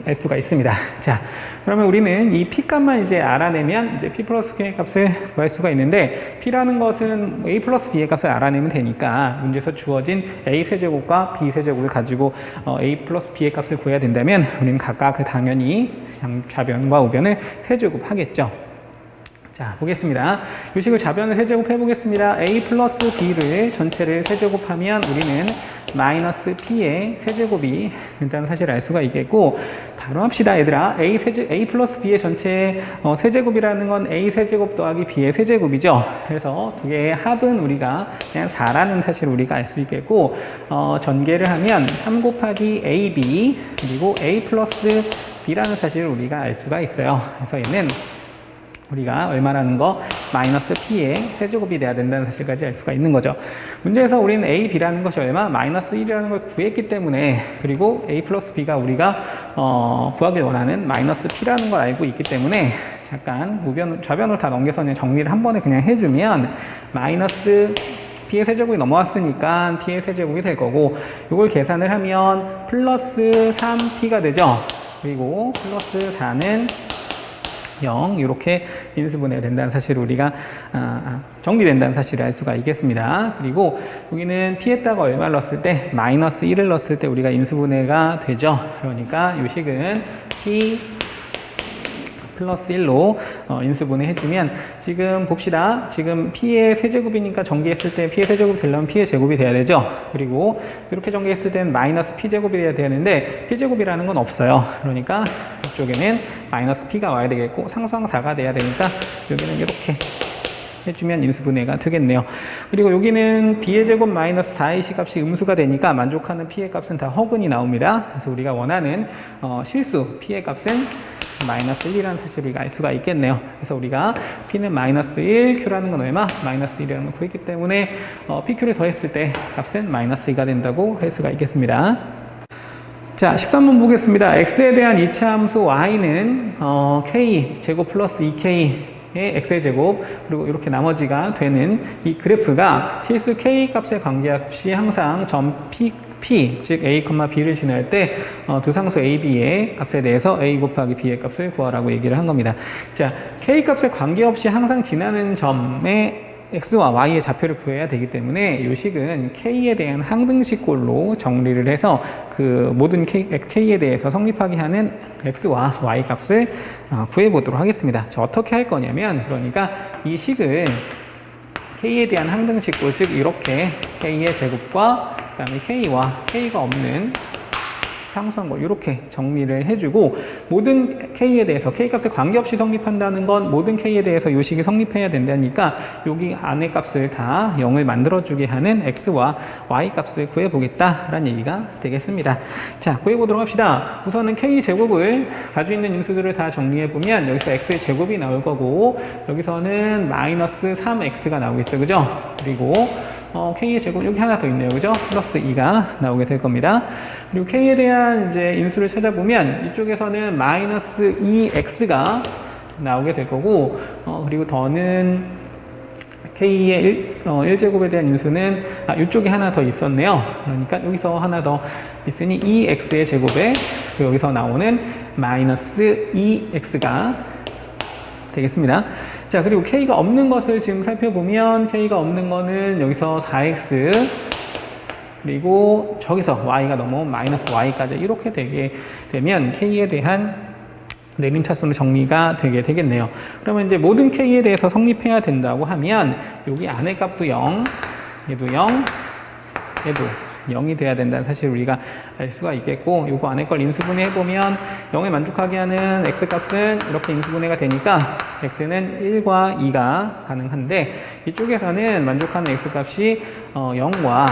알 수가 있습니다. 자, 그러면 우리는 이 P 값만 이제 알아내면 이제 P 플러스 Q의 값을 구할 수가 있는데 P라는 것은 A 플러스 B의 값을 알아내면 되니까 문제에서 주어진 A 세제곱과 B 세제곱을 가지고 A 플러스 B의 값을 구해야 된다면 우리는 각각 당연히 좌변과 우변을 세제곱 하겠죠. 자, 보겠습니다. 이 식을 좌변을 세제곱 해보겠습니다. A 플러스 B를 전체를 세제곱하면 우리는 마이너스 P의 세제곱이 된다는 사실을 알 수가 있겠고 바로 합시다 얘들아. A 플러스 B의 전체 세제곱이라는 건 A 세제곱 더하기 B의 세제곱이죠. 그래서 두 개의 합은 우리가 그냥 4라는 사실을 우리가 알 수 있겠고 전개를 하면 3 곱하기 AB 그리고 A 플러스 B라는 사실을 우리가 알 수가 있어요. 그래서 얘는 우리가 얼마라는 거? 마이너스 P의 세제곱이 돼야 된다는 사실까지 알 수가 있는 거죠. 문제에서 우리는 A, B라는 것이 얼마? 마이너스 1이라는 걸 구했기 때문에 그리고 A 플러스 B가 우리가 구하길 원하는 마이너스 P라는 걸 알고 있기 때문에 잠깐 좌변으로 다 넘겨서 그냥 정리를 한 번에 그냥 해주면 마이너스 P의 세제곱이 넘어왔으니까 P의 세제곱이 될 거고 이걸 계산을 하면 플러스 3P가 되죠. 그리고 플러스 4는 0 이렇게 인수분해가 된다는 사실을 우리가 정리된다는 사실을 알 수가 있겠습니다. 그리고 여기는 P에다가 얼마를 넣었을 때 마이너스 1을 넣었을 때 우리가 인수분해가 되죠. 그러니까 이 식은 P 플러스 1로 인수분해 해주면 지금 봅시다. 지금 P의 세제곱이니까 전개했을 때 P의 세제곱이 되려면 P의 제곱이 돼야 되죠. 그리고 이렇게 전개했을 때는 마이너스 P제곱이 돼야 되는데 P제곱이라는 건 없어요. 그러니까 이쪽에는 마이너스 P가 와야 되겠고 상수항 4가 돼야 되니까 여기는 이렇게 해주면 인수분해가 되겠네요. 그리고 여기는 B의 제곱 마이너스 4의 C값이 음수가 되니까 만족하는 P의 값은 다 허근이 나옵니다. 그래서 우리가 원하는 실수 P의 값은 마이너스 1이라는 사실을 우리가 알 수가 있겠네요. 그래서 우리가 P는 마이너스 1, Q라는 건 얼마? 마이너스 1이라는 걸 구했기 때문에 PQ를 더했을 때 값은 마이너스 2가 된다고 할 수가 있겠습니다. 자, 13번 보겠습니다. X에 대한 이차 함수 Y는 K 제곱 플러스 2K x의 제곱 그리고 이렇게 나머지가 되는 이 그래프가 실수 k 값의 관계없이 항상 점 P, 즉 a, b를 지날 때 두 상수 a, b의 값에 대해서 a 곱하기 b의 값을 구하라고 얘기를 한 겁니다. 자, k 값에 관계없이 항상 지나는 점의 x와 y의 좌표를 구해야 되기 때문에 이 식은 k에 대한 항등식꼴로 정리를 해서 그 모든 k에 대해서 성립하게 하는 x와 y 값을 구해보도록 하겠습니다. 자, 어떻게 할 거냐면 그러니까 이 식을 k에 대한 항등식꼴, 즉 이렇게 k의 제곱과 그 다음에 k와 k가 없는 상수한 걸 이렇게 정리를 해주고 모든 k에 대해서 k 값에 관계없이 성립한다는 건 모든 k에 대해서 이 식이 성립해야 된다니까 여기 안에 값을 다 0을 만들어주게 하는 x와 y 값을 구해보겠다라는 얘기가 되겠습니다. 자, 구해보도록 합시다. 우선은 k제곱을 가지고 있는 인수들을 다 정리해보면 여기서 x의 제곱이 나올 거고 여기서는 마이너스 3x가 나오겠죠. 그죠? 그리고 k의 제곱 여기 하나 더 있네요. 그죠? 플러스 2가 나오게 될 겁니다. 그리고 k에 대한 이제 인수를 찾아보면 이쪽에서는 마이너스 2x가 나오게 될 거고 그리고 더는 k의 1제곱에 대한 인수는 이쪽에 하나 더 있었네요. 그러니까 여기서 하나 더 있으니 2x의 제곱에 여기서 나오는 마이너스 2x가 되겠습니다. 자, 그리고 k가 없는 것을 지금 살펴보면 k가 없는 거는 여기서 4x 그리고 저기서 y가 넘어온 마이너스 y까지 이렇게 되게 되면 k에 대한 내림차순으로 정리가 되게 되겠네요. 그러면 이제 모든 k에 대해서 성립해야 된다고 하면 여기 안에 값도 0, 얘도 0, 얘도 0이 돼야 된다는 사실을 우리가 알 수가 있겠고 요거 안에 걸 인수분해 해보면 0에 만족하게 하는 x값은 이렇게 인수분해가 되니까 x는 1과 2가 가능한데 이쪽에서는 만족하는 x값이 0과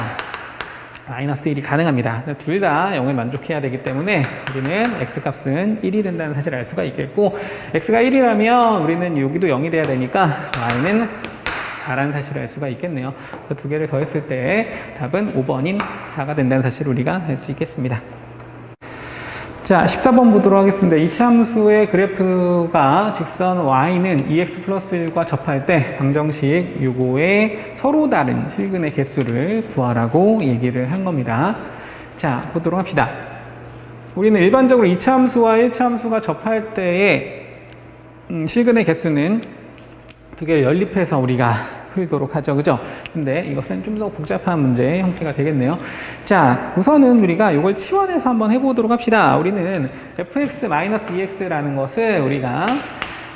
마이너스 1이 가능합니다. 둘 다 0에 만족해야 되기 때문에 우리는 x값은 1이 된다는 사실을 알 수가 있겠고 x가 1이라면 우리는 여기도 0이 돼야 되니까 y는 4라는 사실을 알 수가 있겠네요. 그 두 개를 더했을 때 답은 5번인 4가 된다는 사실을 우리가 알 수 있겠습니다. 자, 14번 보도록 하겠습니다. 이차함수의 그래프가 직선 y는 2x 플러스 1과 접할 때 방정식 요거의 서로 다른 실근의 개수를 구하라고 얘기를 한 겁니다. 자, 보도록 합시다. 우리는 일반적으로 이차함수와 1차함수가 접할 때의 실근의 개수는 두 개를 연립해서 우리가 풀도록 하죠. 그죠? 근데 이것은 좀 더 복잡한 문제의 형태가 되겠네요. 자, 우선은 우리가 이걸 치환해서 한번 해보도록 합시다. 우리는 fx-2x라는 것을 우리가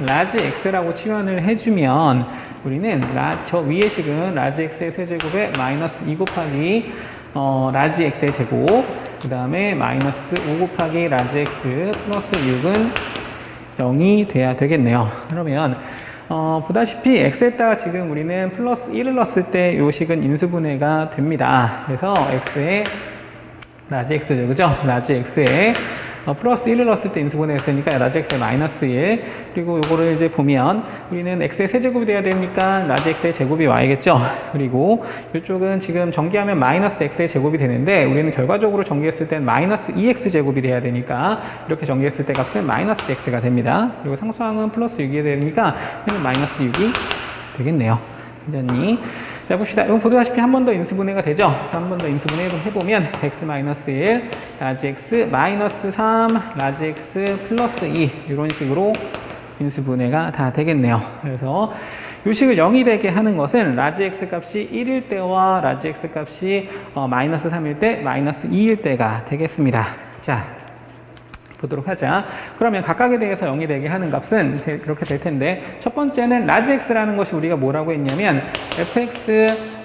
라지 x라고 치환을 해주면 우리는 저 위의 식은 라지 x의 세제곱에 마이너스 2 곱하기 라지 x의 제곱 그 다음에 마이너스 5 곱하기 라지 x 플러스 6은 0이 돼야 되겠네요. 그러면 보다시피 x에다가 지금 우리는 플러스 1을 넣었을 때 요 식은 인수분해가 됩니다. 그래서 x에 라지 x죠. 그죠? 라지 x에 플러스 1을 넣었을 때 인수분해가 됐으니까 라지 x에 마이너스 1 그리고 요거를 이제 보면 우리는 x의 세제곱이 돼야 되니까 라지 x의 제곱이 y겠죠. 그리고 이쪽은 지금 전개하면 마이너스 x의 제곱이 되는데 우리는 결과적으로 전개했을 땐 마이너스 2x 제곱이 돼야 되니까 이렇게 전개했을 때 값은 마이너스 x가 됩니다. 그리고 상수항은 플러스 6이 되니까 얘는 마이너스 6이 되겠네요. 완전히 자, 봅시다. 이건 보다시피 한 번 더 인수분해가 되죠? 한 번 더 인수분해 해보면 x-1, 라지 x 마이너스 3, 라지 x 플러스 2 이런 식으로 인수분해가 다 되겠네요. 그래서 이 식을 0이 되게 하는 것은 라지 x 값이 1일 때와 라지 x 값이 마이너스 3일 때, 마이너스 2일 때가 되겠습니다. 자, 보도록 하자. 그러면 각각에 대해서 0이 되게 하는 값은 이렇게 될 텐데 첫 번째는 라지 x라는 것이 우리가 뭐라고 했냐면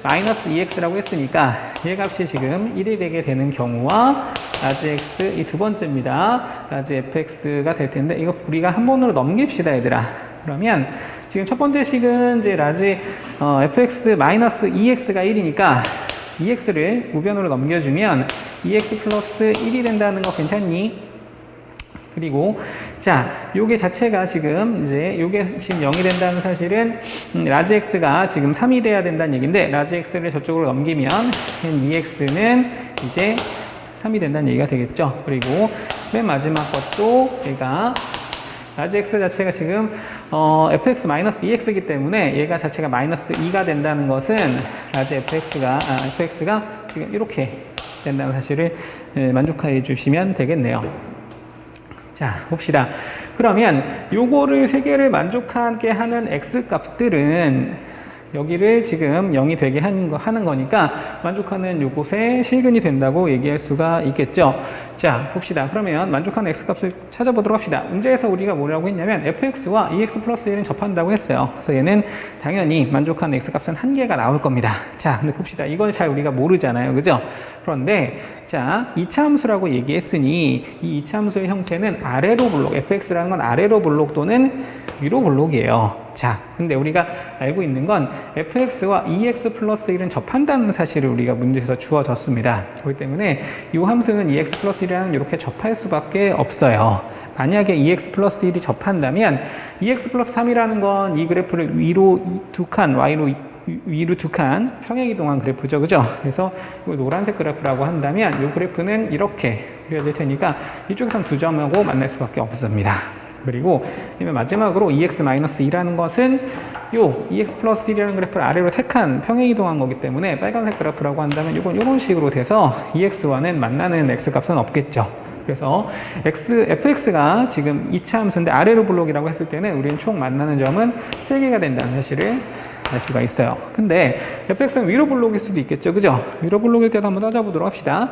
fx-2x라고 했으니까 얘 값이 지금 1이 되게 되는 경우와 라지 x 이 두 번째입니다. 라지 fx가 될 텐데 이거 우리가 한 번으로 넘깁시다 얘들아. 그러면 지금 첫 번째 식은 이제 라지 fx-2x가 1이니까 2x를 우변으로 넘겨주면 2x 플러스 1이 된다는 거 괜찮니? 그리고 자, 요게 자체가 지금 이제 요게 지금 0이 된다는 사실은 라지 x가 지금 3이 돼야 된다는 얘기인데 라지 x를 저쪽으로 넘기면 2x는 이제 3이 된다는 얘기가 되겠죠. 그리고 맨 마지막 것도 얘가 라지 x 자체가 지금 fx-2x이기 때문에 얘가 자체가 마이너스 2가 된다는 것은 라지 fx가 지금 이렇게 된다는 사실을 만족해 주시면 되겠네요. 자, 봅시다. 그러면 요거를 세 개를 만족하게 하는 x 값들은 여기를 지금 0이 되게 하는 거니까 만족하는 요곳에 실근이 된다고 얘기할 수가 있겠죠. 자, 봅시다. 그러면 만족하는 x값을 찾아보도록 합시다. 문제에서 우리가 뭐라고 했냐면 fx와 2x 플러스 1은 접한다고 했어요. 그래서 얘는 당연히 만족하는 x값은 한 개가 나올 겁니다. 자, 근데 봅시다. 이걸 잘 우리가 모르잖아요. 그죠? 그런데 자, 이차함수라고 얘기했으니 이 이차함수의 형태는 아래로 블록, fx라는 건 아래로 블록 또는 위로 블록이에요. 자, 근데 우리가 알고 있는 건 fx와 2x 플러스 1은 접한다는 사실을 우리가 문제에서 주어졌습니다. 그렇기 때문에 이 함수는 2x 플러스 1이랑 이렇게 접할 수밖에 없어요. 만약에 2x 플러스 1이 접한다면 2x 플러스 3이라는 건 이 그래프를 위로 두 칸, y로 위로 두 칸 평행이동한 그래프죠. 그죠? 그래서 이걸 노란색 그래프라고 한다면 이 그래프는 이렇게 그려질 테니까 이쪽에선 두 점하고 만날 수밖에 없습니다. 그리고 마지막으로 2x-2라는 것은 요 2x 플러스 1이라는 그래프를 아래로 3칸 평행이동한 거기 때문에 빨간색 그래프라고 한다면 이건 이런 식으로 돼서 2x와는 만나는 x값은 없겠죠. 그래서 fx가 지금 2차 함수인데 아래로 블록이라고 했을 때는 우리는 총 만나는 점은 3개가 된다는 사실을 알 수가 있어요. 근데 fx는 위로 블록일 수도 있겠죠. 그죠? 위로 블록일 때도 한번 따져보도록 합시다.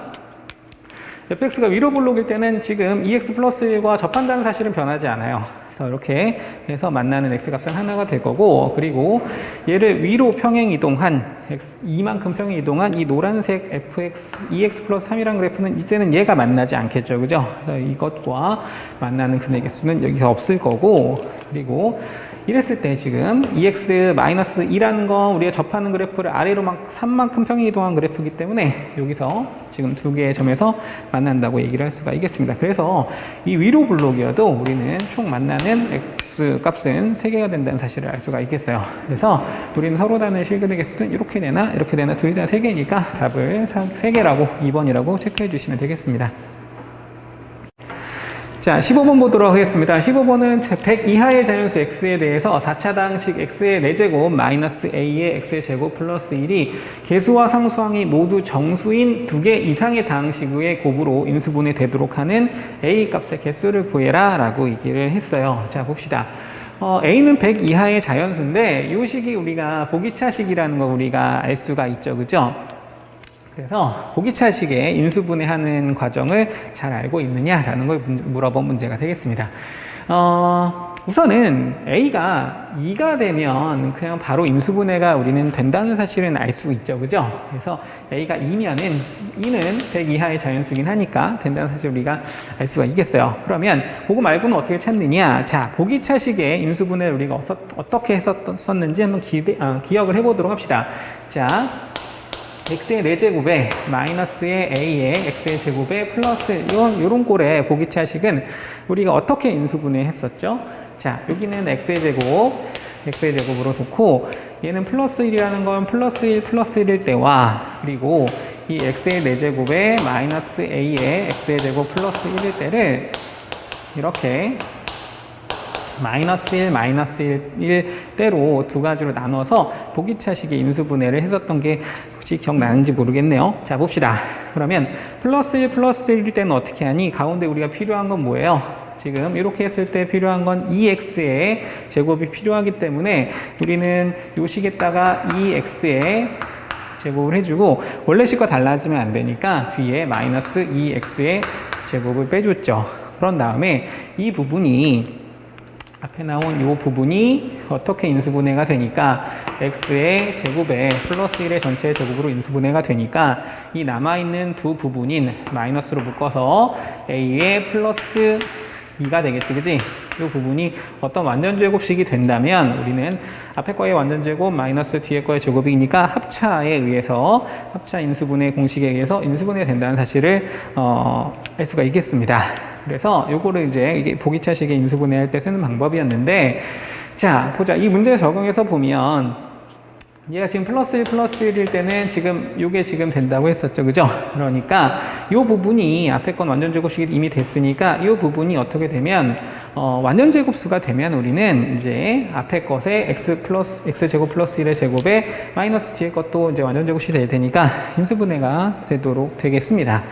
fx가 위로 블록일 때는 지금 2x 플러스 1과 접한다는 사실은 변하지 않아요. 그래서 이렇게 해서 만나는 x값은 하나가 될 거고, 그리고 얘를 위로 평행 이동한 이만큼 평행 이동한 이 노란색 fx 2x 플러스 3이라는 그래프는 이제는 얘가 만나지 않겠죠. 그죠? 그래서 이것과 만나는 근의 개수는 여기서 없을 거고, 그리고 이랬을 때 지금 2x-2라는 건 우리가 접하는 그래프를 아래로 막 3만큼 평행 이동한 그래프이기 때문에 여기서 지금 두 개의 점에서 만난다고 얘기를 할 수가 있겠습니다. 그래서 이 위로 블록이어도 우리는 총 만나는 x 값은 3개가 된다는 사실을 알 수가 있겠어요. 그래서 우리는 서로 다른 실근의 개수는 이렇게 되나 이렇게 되나 둘 다 3개니까 답을 3개라고 2번이라고 체크해 주시면 되겠습니다. 자, 15번 보도록 하겠습니다. 15번은 100 이하의 자연수 x에 대해서 4차당식 x의 4제곱 마이너스 a의 x의 제곱 플러스 1이 개수와 상수항이 모두 정수인 2개 이상의 다항식의 곱으로 인수분해 되도록 하는 a 값의 개수를 구해라 라고 얘기를 했어요. 자, 봅시다. a는 100 이하의 자연수인데 이 식이 우리가 보기차식이라는 거 우리가 알 수가 있죠. 그죠? 그래서 보기차식의 인수분해하는 과정을 잘 알고 있느냐라는 걸 물어본 문제가 되겠습니다. 우선은 A가 2가 되면 그냥 바로 인수분해가 우리는 된다는 사실은 알 수 있죠. 그죠? 그래서 A가 2면은 2는 100 이하의 자연수긴 하니까 된다는 사실을 우리가 알 수가 있겠어요. 그러면 그거 말고는 어떻게 찾느냐? 자, 보기차식의 인수분해를 우리가 어떻게 했었는지 한번 기억을 해보도록 합시다. 자, x의 4제곱에 마이너스의 a의 x의 제곱에 플러스 요런 꼴의 보기차식은 우리가 어떻게 인수분해 했었죠? 자, 여기는 x의 제곱으로 놓고 얘는 플러스 1이라는 건 플러스 1 플러스 1일 때와 그리고 이 x의 4제곱에 마이너스 a의 x의 제곱 플러스 1일 때를 이렇게 마이너스 1 때로 두 가지로 나눠서 보기차식의 인수분해를 했었던 게 혹시 기억나는지 모르겠네요. 자, 봅시다. 그러면 플러스 1 플러스 1일 때는 어떻게 하니? 가운데 우리가 필요한 건 뭐예요? 지금 이렇게 했을 때 필요한 건 2x의 제곱이 필요하기 때문에 우리는 요 식에다가 2x의 제곱을 해주고 원래 식과 달라지면 안 되니까 뒤에 마이너스 2x의 제곱을 빼줬죠. 그런 다음에 이 부분이 앞에 나온 이 부분이 어떻게 인수분해가 되니까 x의 제곱에 플러스 1의 전체 제곱으로 인수분해가 되니까 이 남아있는 두 부분인 마이너스로 묶어서 a의 플러스 2가 되겠지, 그지? 이 부분이 어떤 완전제곱식이 된다면 우리는 앞에 거의 완전제곱 마이너스 뒤에 거의 제곱이니까 합차에 의해서 합차 인수분해 공식에 의해서 인수분해가 된다는 사실을 알 수가 있겠습니다. 그래서 요거를 이제 이게 보기차식의 인수분해할 때 쓰는 방법이었는데 자, 보자. 이 문제 적용해서 보면 얘가 지금 플러스 1 플러스 1일 때는 지금 요게 지금 된다고 했었죠. 그죠? 그러니까 요 부분이 앞에 건 완전 제곱식이 이미 됐으니까 요 부분이 어떻게 되면 완전 제곱수가 되면 우리는 이제 앞에 것에 x 제곱 플러스 1의 제곱에 마이너스 뒤에 것도 이제 완전 제곱식이 될 테니까 인수분해가 되도록 되겠습니다.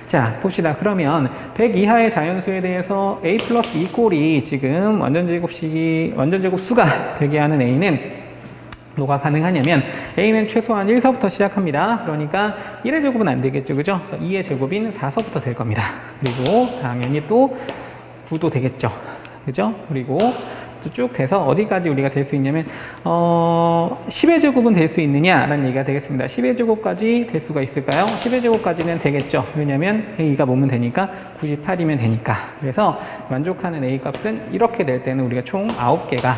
자, 봅시다. 그러면 100 이하의 자연수에 대해서 a 플러스 2 꼴이 지금 완전 제곱수가 되게 하는 a는 뭐가 가능하냐면 a는 최소한 1서부터 시작합니다. 그러니까 1의 제곱은 안 되겠죠. 그죠? 그래서 2의 제곱인 4서부터 될 겁니다. 그리고 당연히 또 9도 되겠죠. 그죠? 그리고 또 쭉 돼서 어디까지 우리가 될 수 있냐면 10의 제곱은 될 수 있느냐라는 얘기가 되겠습니다. 10의 제곱까지 될 수가 있을까요? 10의 제곱까지는 되겠죠. 왜냐면 a가 뭐면 되니까 98이면 되니까. 그래서 만족하는 a 값은 이렇게 될 때는 우리가 총 9개가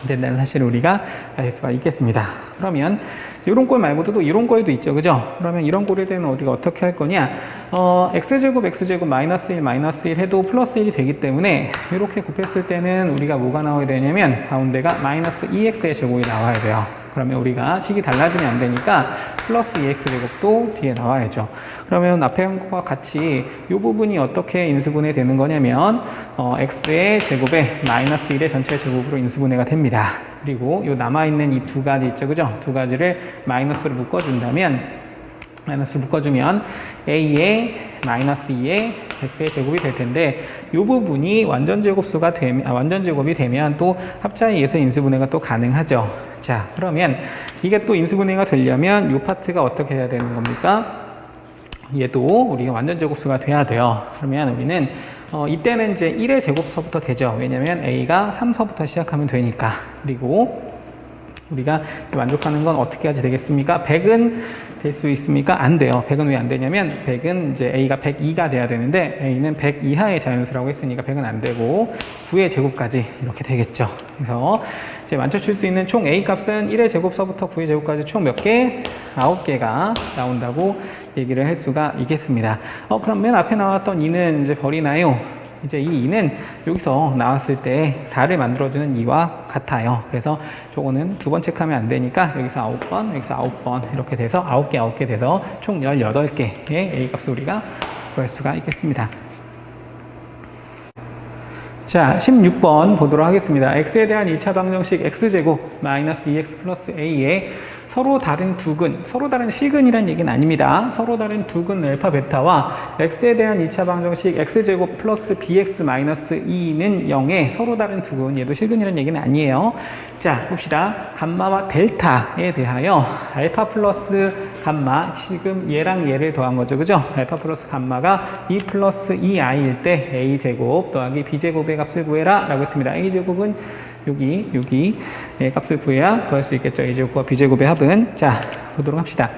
된다는 사실을 우리가 알 수가 있겠습니다. 그러면 이런 꼴 말고도 또 이런 꼴도 있죠. 그죠? 그러면 이런 꼴에 대한 우리가 어떻게 할 거냐? x제곱 마이너스 1 해도 플러스 1이 되기 때문에 이렇게 곱했을 때는 우리가 뭐가 나와야 되냐면 가운데가 마이너스 2x의 제곱이 나와야 돼요. 그러면 우리가 식이 달라지면 안 되니까 플러스 2x 제곱도 뒤에 나와야죠. 그러면 앞에 한 것과 같이 이 부분이 어떻게 인수분해 되는 거냐면 x의 제곱에 마이너스 1의 전체 제곱으로 인수분해가 됩니다. 그리고 이 남아있는 이 두 가지 있죠. 그죠? 두 가지를 마이너스로 묶어주면 a의 마이너스 2의 x의 제곱이 될 텐데 이 부분이 완전 제곱이 되면 또 합차에 의해서 인수분해가 또 가능하죠. 자, 그러면 이게 또 인수분해가 되려면 이 파트가 어떻게 해야 되는 겁니까? 얘도 우리가 완전 제곱수가 돼야 돼요. 그러면 우리는 이때는 이제 1의 제곱서부터 되죠. 왜냐면 a가 3서부터 시작하면 되니까. 그리고 우리가 만족하는 건 어떻게 하지 되겠습니까? 100은 될 수 있습니까? 안 돼요. 100은 왜 안 되냐면 100은 이제 a가 102가 돼야 되는데 a는 100 이하의 자연수라고 했으니까 100은 안 되고 9의 제곱까지 이렇게 되겠죠. 그래서 이제 맞춰줄 수 있는 총 a 값은 1의 제곱서부터 9의 제곱까지 총 몇 개? 9개가 나온다고 얘기를 할 수가 있겠습니다. 그럼 맨 앞에 나왔던 2는 이제 버리나요? 이제 이 2는 여기서 나왔을 때 4를 만들어주는 2와 같아요. 그래서 저거는 두 번 체크하면 안 되니까 여기서 9번, 여기서 9번 이렇게 돼서 9개 돼서 총 18개의 A 값을 우리가 구할 수가 있겠습니다. 자, 16번 보도록 하겠습니다. x에 대한 2차 방정식 x제곱 마이너스 2x 플러스 a에 서로 다른 두근, 서로 다른 시근이란 얘기는 아닙니다. 서로 다른 두근 알파 베타와 x에 대한 2차 방정식 x제곱 플러스 bx 마이너스 2는 0에 서로 다른 두근, 얘도 실근이란 얘기는 아니에요. 자, 봅시다. 감마와 델타에 대하여 알파 플러스 감마, 지금 얘랑 얘를 더한 거죠. 그죠? 알파 플러스 감마가 2 플러스 2i일 때 a제곱 더하기 b제곱의 값을 구해라 라고 했습니다. a제곱은 여기 값을 구해야 구할 수 있겠죠. a제곱과 b제곱의 합은. 자, 보도록 합시다.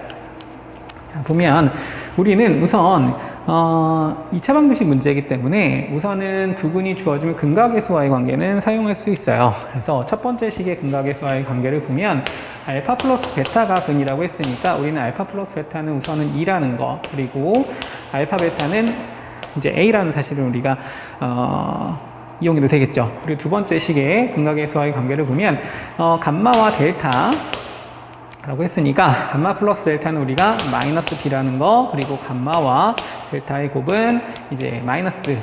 자, 보면 우리는 우선 2차 방정식 문제이기 때문에 우선은 두근이 주어지면 근각계수와의 관계는 사용할 수 있어요. 그래서 첫 번째 식의 근각계수와의 관계를 보면 알파 플러스 베타가 근이라고 했으니까 우리는 알파 플러스 베타는 우선은 2라는 거, 그리고 알파 베타는 이제 a라는 사실을 우리가 이용해도 되겠죠. 그리고 두 번째 식의 근각계수와의 관계를 보면 감마와 델타 라고 했으니까 감마 플러스 델타는 우리가 마이너스 b라는 거, 그리고 감마와 델타의 곱은 이제 마이너스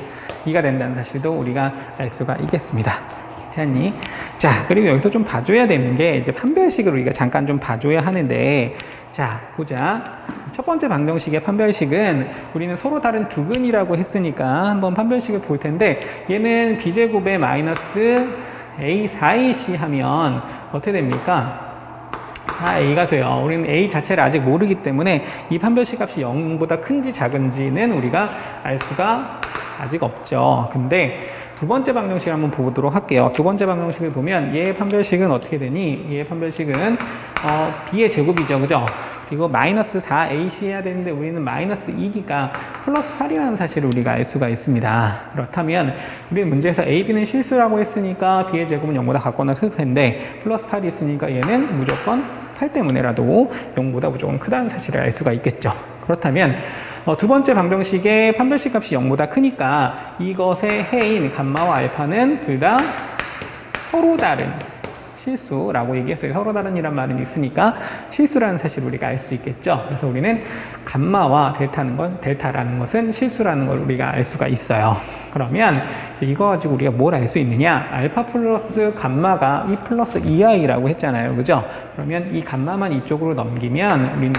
2가 된다는 사실도 우리가 알 수가 있겠습니다. 괜찮니? 자, 그리고 여기서 좀 봐줘야 되는 게 이제 판별식을 우리가 잠깐 좀 봐줘야 하는데, 자, 보자. 첫 번째 방정식의 판별식은 우리는 서로 다른 두근이라고 했으니까 한번 판별식을 볼 텐데, 얘는 b제곱에 마이너스 a4ac 하면 어떻게 됩니까? 4a가 돼요. 우리는 a 자체를 아직 모르기 때문에 이 판별식 값이 0보다 큰지 작은지는 우리가 알 수가 아직 없죠. 근데 두 번째 방정식을 한번 보도록 할게요. 두 번째 방정식을 보면 얘의 판별식은 어떻게 되니? 얘의 판별식은 b의 제곱이죠. 그죠? 그리고 마이너스 4ac 해야 되는데 우리는 마이너스 2기가 플러스 8이라는 사실을 우리가 알 수가 있습니다. 그렇다면 우리는 문제에서 a, b는 실수라고 했으니까 b의 제곱은 0보다 같거나 클 텐데 플러스 8이 있으니까 얘는 무조건 8 때문에라도 0보다 무조건 크다는 사실을 알 수가 있겠죠. 그렇다면 두 번째 방정식의 판별식 값이 0보다 크니까 이것의 해인 감마와 알파는 둘 다 서로 다른 실수라고 얘기했어요. 서로 다른 이란 말은 있으니까 실수라는 사실을 우리가 알 수 있겠죠. 그래서 우리는 감마와 델타라는 것은 실수라는 걸 우리가 알 수가 있어요. 그러면 이거 가지고 우리가 뭘 알 수 있느냐? 알파 플러스 감마가 E 플러스 EI라고 했잖아요. 그죠? 그러면 이 감마만 이쪽으로 넘기면 우리는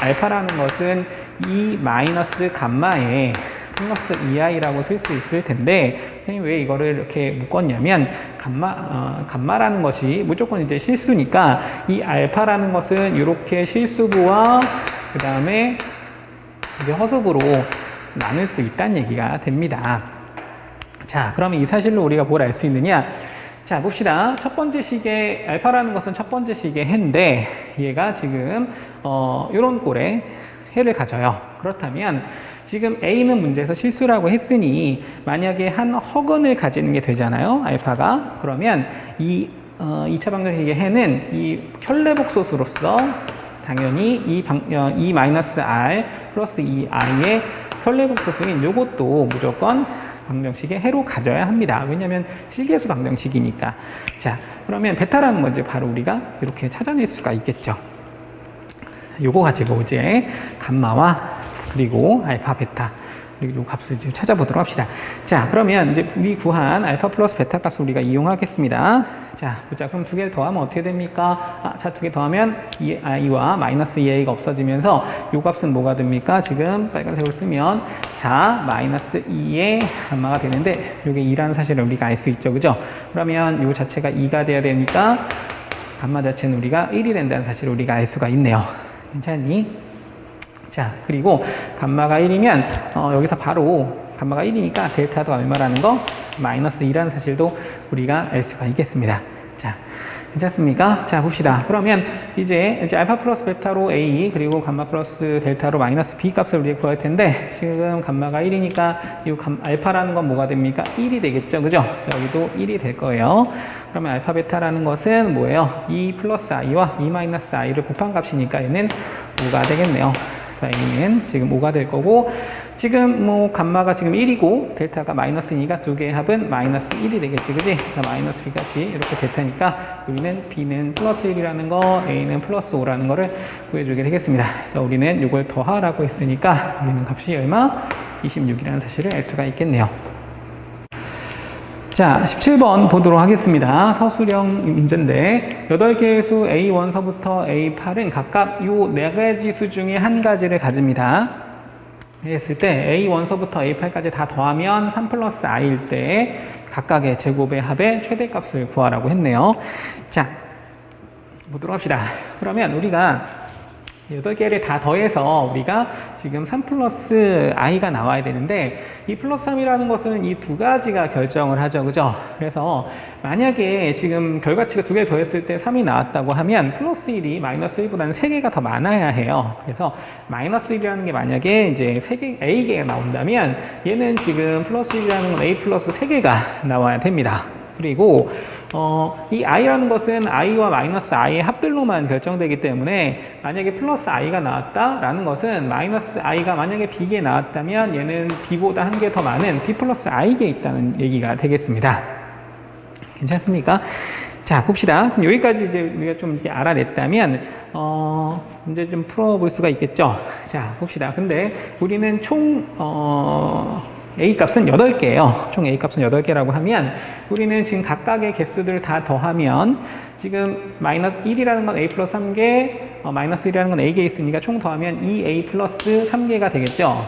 알파라는 것은 E 마이너스 감마에 플러스 EI라고 쓸 수 있을 텐데, 왜 이거를 이렇게 묶었냐면, 감마라는 것이 무조건 이제 실수니까, 이 알파라는 것은 이렇게 실수부와 그 다음에 이제 허수부로 나눌 수 있다는 얘기가 됩니다. 자, 그러면 이 사실로 우리가 뭘 알 수 있느냐? 자, 봅시다. 첫 번째 식의, 알파라는 것은 첫 번째 식의 해인데, 얘가 지금, 요런 꼴의 해를 가져요. 그렇다면, 지금 A는 문제에서 실수라고 했으니, 만약에 한 허근을 가지는 게 되잖아요. 알파가. 그러면 이, 2차 방정식의 해는 이 켤레복소수로서 당연히 E 마이너스 R 플러스 이 I의 켤레복소수인 요것도 무조건 방정식의 해로 가져야 합니다. 왜냐하면 실계수 방정식이니까. 자, 그러면 베타라는 건 이제 바로 우리가 이렇게 찾아낼 수가 있겠죠. 요거 가지고 이제 감마와 그리고 알파, 베타 그리고 요 값을 지금 찾아보도록 합시다. 자, 그러면 이제 우리 구한 알파 플러스 베타 값을 우리가 이용하겠습니다. 자, 보자. 그럼 두 개 더하면 어떻게 됩니까? 자, 두 개 더하면 I와 마이너스 2A가 없어지면서 요 값은 뭐가 됩니까? 지금 빨간색으로 쓰면 4 마이너스 2의 감마가 되는데 요게 2라는 사실을 우리가 알 수 있죠. 그죠? 그러면 요 자체가 2가 돼야 되니까 감마 자체는 우리가 1이 된다는 사실을 우리가 알 수가 있네요. 괜찮니? 자, 그리고 감마가 1이면 여기서 바로 감마가 1이니까 델타도 얼마라는 거? 마이너스 2라는 사실도 우리가 알 수가 있겠습니다. 자, 괜찮습니까? 자, 봅시다. 그러면 이제 알파 플러스 베타로 A 그리고 감마 플러스 델타로 마이너스 B 값을 우리가 구할 텐데 지금 감마가 1이니까 이 알파라는 건 뭐가 됩니까? 1이 되겠죠. 그죠? 그래서 여기도 1이 될 거예요. 그러면 알파 베타라는 것은 뭐예요? E 플러스 I와 E 마이너스 I를 곱한 값이니까 얘는 5가 되겠네요. 그래서 A는 지금 5가 될 거고 지금 뭐 감마가 지금 1이고 델타가 마이너스니까 두 개의 합은 마이너스 1이 되겠지, 그지? 그래서 마이너스 B 값이 이렇게 될 테니까 우리는 B는 플러스 1이라는 거, A는 플러스 5라는 거를 구해주게 되겠습니다. 그래서 우리는 이걸 더하라고 했으니까 우리는 값이 얼마? 26이라는 사실을 알 수가 있겠네요. 자, 17번 보도록 하겠습니다. 서술형 문제인데 8개의 수 A1서부터 A8은 각각 요 4가지 수 중에 한 가지를 가집니다. 했을 때 A1서부터 A8까지 다 더하면 3 플러스 I일 때 각각의 제곱의 합의 최대값을 구하라고 했네요. 자, 보도록 합시다. 그러면 우리가 8개를 다 더해서 우리가 지금 3 플러스 i가 나와야 되는데 이 플러스 3이라는 것은 이 두 가지가 결정을 하죠. 그죠? 그래서 만약에 지금 결과치가 두 개 더했을 때 3이 나왔다고 하면 플러스 1이 마이너스 1보다는 3개가 더 많아야 해요. 그래서 마이너스 1이라는 게 만약에 이제 3개, A개가 나온다면 얘는 지금 플러스 1이라는 건 A 플러스 3개가 나와야 됩니다. 그리고 이 i라는 것은 i와 마이너스 i의 합들로만 결정되기 때문에 만약에 플러스 i가 나왔다라는 것은 마이너스 i가 만약에 b개 나왔다면 얘는 b보다 한 개 더 많은 b 플러스 i개 있다는 얘기가 되겠습니다. 괜찮습니까? 자, 봅시다. 그럼 여기까지 이제 우리가 좀 이렇게 알아냈다면 문제 좀 풀어볼 수가 있겠죠. 자, 봅시다. 근데 우리는 총 A값은 8개예요. 총 A값은 8개라고 하면 우리는 지금 각각의 개수들을 다 더하면 지금 마이너스 1이라는 건 A 플러스 3개, 마이너스 1이라는 건 A개 있으니까 총 더하면 2A 플러스 3개가 되겠죠.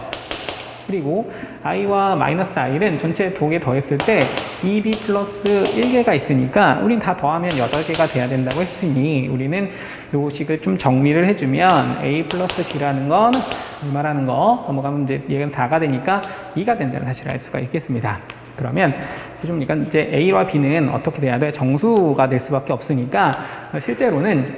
그리고 I와 마이너스 I는 전체 2개 더했을 때 2B 플러스 1개가 있으니까 우린 다 더하면 8개가 돼야 된다고 했으니 우리는 요 식을 좀 정리를 해주면 A 플러스 B라는 건 얼마라는 거 넘어가면 이제 얘는 4가 되니까 2가 된다는 사실을 알 수가 있겠습니다. 그러면 그러니까 이제 A와 B는 어떻게 돼야 돼? 정수가 될 수밖에 없으니까 실제로는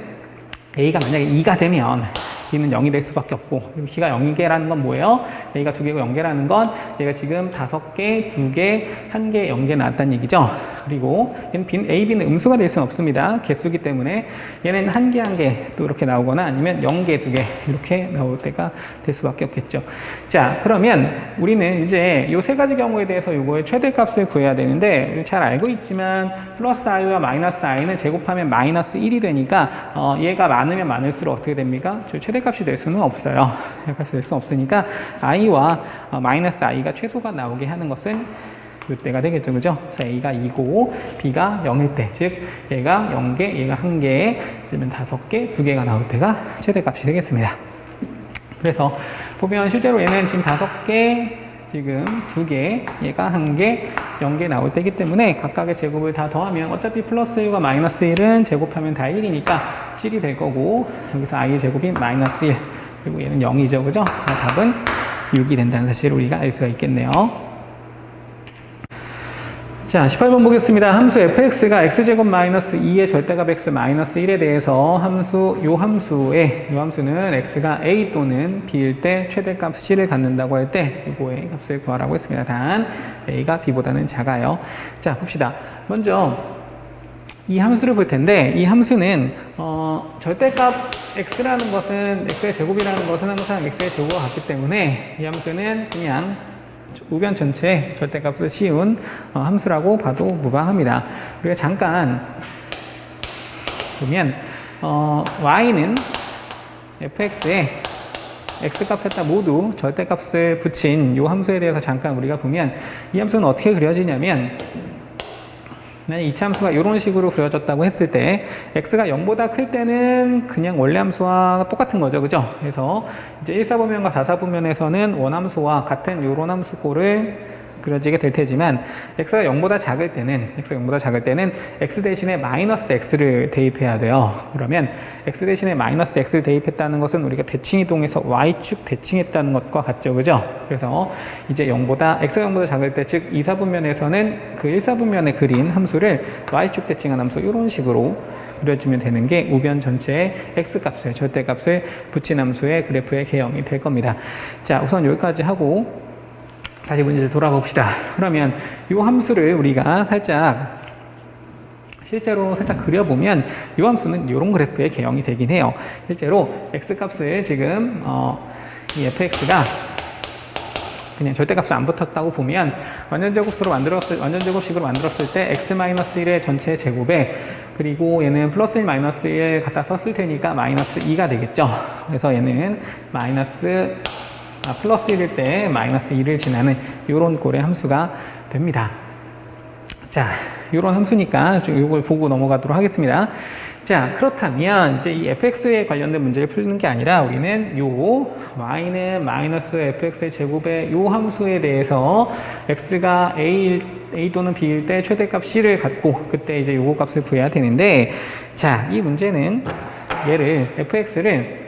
A가 만약에 2가 되면 B는 0이 될 수밖에 없고 B가 0개라는 건 뭐예요? A가 2개고 0개라는 건 얘가 지금 5개, 2개, 1개, 0개 나왔다는 얘기죠. 그리고 얘는 A, B는 음수가 될 수는 없습니다. 개수기 때문에 얘는 한 개 한 개 또 이렇게 나오거나 아니면 0개, 2개 이렇게 나올 때가 될 수밖에 없겠죠. 자, 그러면 우리는 이제 이 세 가지 경우에 대해서 요거의 최대값을 구해야 되는데 잘 알고 있지만 플러스 i와 마이너스 i는 제곱하면 마이너스 1이 되니까 얘가 많으면 많을수록 어떻게 됩니까? 최대값이 될 수는 없어요. 최대값이 될 수는 없으니까 i와 마이너스 i가 최소가 나오게 하는 것은 이때가 되겠죠. 그죠? 그래서 A가 2고 B가 0일 때, 즉 얘가 0개, 얘가 1개, 그러면 5개, 2개가 나올 때가 최대값이 되겠습니다. 그래서 보면 실제로 얘는 지금 5개, 지금 2개, 얘가 1개, 0개 나올 때이기 때문에 각각의 제곱을 다 더하면 어차피 플러스 1과 마이너스 1은 제곱하면 다 1이니까 7이 될 거고 여기서 i의 제곱이 마이너스 1, 그리고 얘는 0이죠. 그죠? 답은 6이 된다는 사실을 우리가 알 수가 있겠네요. 자, 18번 보겠습니다. 함수 fx가 x제곱 마이너스 2의 절대값 x 마이너스 1에 대해서 요 함수는 x가 a 또는 b일 때 최대값 c를 갖는다고 할 때 이거의 값을 구하라고 했습니다. 단 a가 b보다는 작아요. 자, 봅시다. 먼저 이 함수를 볼 텐데 이 함수는 절대값 x라는 것은 x의 제곱이라는 것은 항상 x의 제곱과 같기 때문에 이 함수는 그냥 우변 전체의 절대값을 씌운 함수라고 봐도 무방합니다. 우리가 잠깐 보면 y는 fx에 x값에다 모두 절대값을 붙인 이 함수에 대해서 잠깐 우리가 보면 이 함수는 어떻게 그려지냐면 이차 함수가 이런 식으로 그려졌다고 했을 때 x가 0보다 클 때는 그냥 원래 함수와 똑같은 거죠. 그죠? 그래서 이제 1사분면과 4사분면에서는 원함수와 같은 이런 함수꼴을 그려지게 될 테지만 x가 0보다 작을 때는 x 대신에 마이너스 x를 대입해야 돼요. 그러면 x 대신에 마이너스 x를 대입했다는 것은 우리가 대칭이동해서 y축 대칭했다는 것과 같죠. 그죠? 그래서 이제 x가 0보다 작을 때, 즉 2사분면에서는 그 1사분면에 그린 함수를 y축 대칭한 함수 이런 식으로 그려주면 되는 게 우변 전체의 x값을, 절대값을 붙인 함수의 그래프의 개형이 될 겁니다. 자, 우선 여기까지 하고 다시 문제를 돌아봅시다. 그러면 이 함수를 우리가 실제로 살짝 그려보면 이 함수는 이런 그래프의 개형이 되긴 해요. 실제로 x값을 지금 이 fx가 그냥 절대값을 안 붙었다고 보면 완전제곱식으로 만들었을 때 x-1의 전체 제곱에 그리고 얘는 플러스 1 마이너스 1 갖다 썼을 테니까 마이너스 2가 되겠죠. 그래서 얘는 플러스 1일 때 마이너스 2를 지나는 이런 꼴의 함수가 됩니다. 자, 이런 함수니까 좀 이걸 보고 넘어가도록 하겠습니다. 자, 그렇다면 이제 이 fx에 관련된 문제를 푸는 게 아니라 우리는 요 y는 마이너스 fx의 제곱의 요 함수에 대해서 x가 a 또는 b일 때 최대값 c를 갖고 그때 이제 요거 값을 구해야 되는데, 자, 이 문제는 얘를 fx를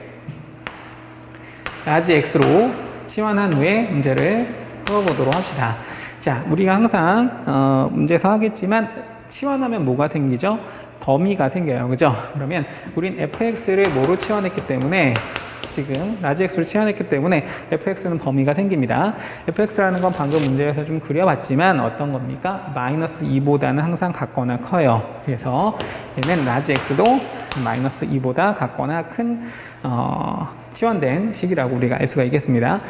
라지 x로 치환한 후에 문제를 풀어보도록 합시다. 자, 우리가 항상 문제에서 하겠지만 치환하면 뭐가 생기죠? 범위가 생겨요. 그죠? 그러면 우린 fx를 뭐로 치환했기 때문에 지금 라지 x로 치환했기 때문에 fx는 범위가 생깁니다. fx라는 건 방금 문제에서 좀 그려봤지만 어떤 겁니까? 마이너스 2보다는 항상 같거나 커요. 그래서 얘는 라지 x도 마이너스 2보다 같거나 큰 치환된 식이라고 우리가 알 수가 있겠습니다.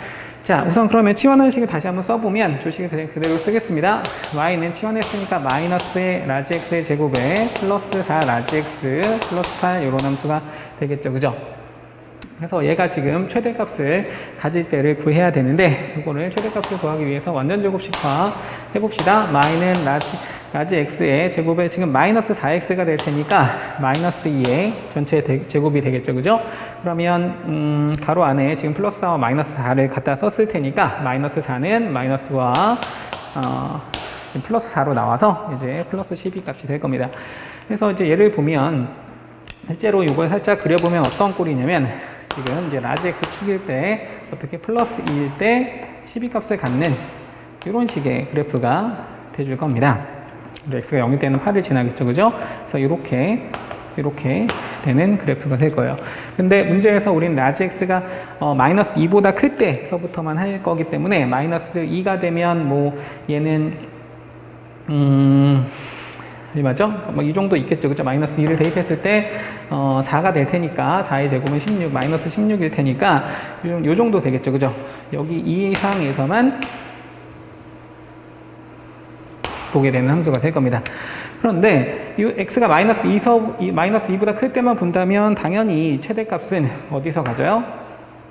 자, 우선 그러면 치환한 식을 다시 한번 써보면 조식을 그대로 쓰겠습니다. y는 치환했으니까 마이너스의 라지 x의 제곱에 플러스 4 라지 x 플러스 8 이런 함수가 되겠죠. 그죠? 그래서 얘가 지금 최대값을 가질 때를 구해야 되는데 이거를 최대값을 구하기 위해서 완전제곱식화 해봅시다. y는 라지 x의 제곱에 지금 마이너스 4x가 될 테니까 마이너스 2의 전체 제곱이 되겠죠. 그죠? 그러면 가로 안에 지금 플러스 4와 마이너스 4를 갖다 썼을 테니까 마이너스 4는 마이너스와 지금 플러스 4로 나와서 이제 플러스 12 값이 될 겁니다. 그래서 이제 얘를 보면 실제로 이걸 살짝 그려보면 어떤 꼴이냐면 지금 이제 라지 x 축일 때 어떻게 플러스 2일 때 12 값을 갖는 이런 식의 그래프가 돼줄 겁니다. x가 0일 때는 8을 지나겠죠. 그죠? 그래서 이렇게 되는 그래프가 될 거예요. 근데 문제에서 우리는 라지 x가 마이너스 2보다 클 때서부터만 할 거기 때문에 마이너스 2가 되면 뭐 얘는 맞죠? 뭐 이 정도 있겠죠. 그죠? 마이너스 2를 대입했을 때, 4가 될 테니까, 4의 제곱은 16, 마이너스 16일 테니까, 요 정도 되겠죠. 그죠? 여기 이 이상에서만 보게 되는 함수가 될 겁니다. 그런데, 이 x가 마이너스 2보다 클 때만 본다면, 당연히 최대값은 어디서 가져요?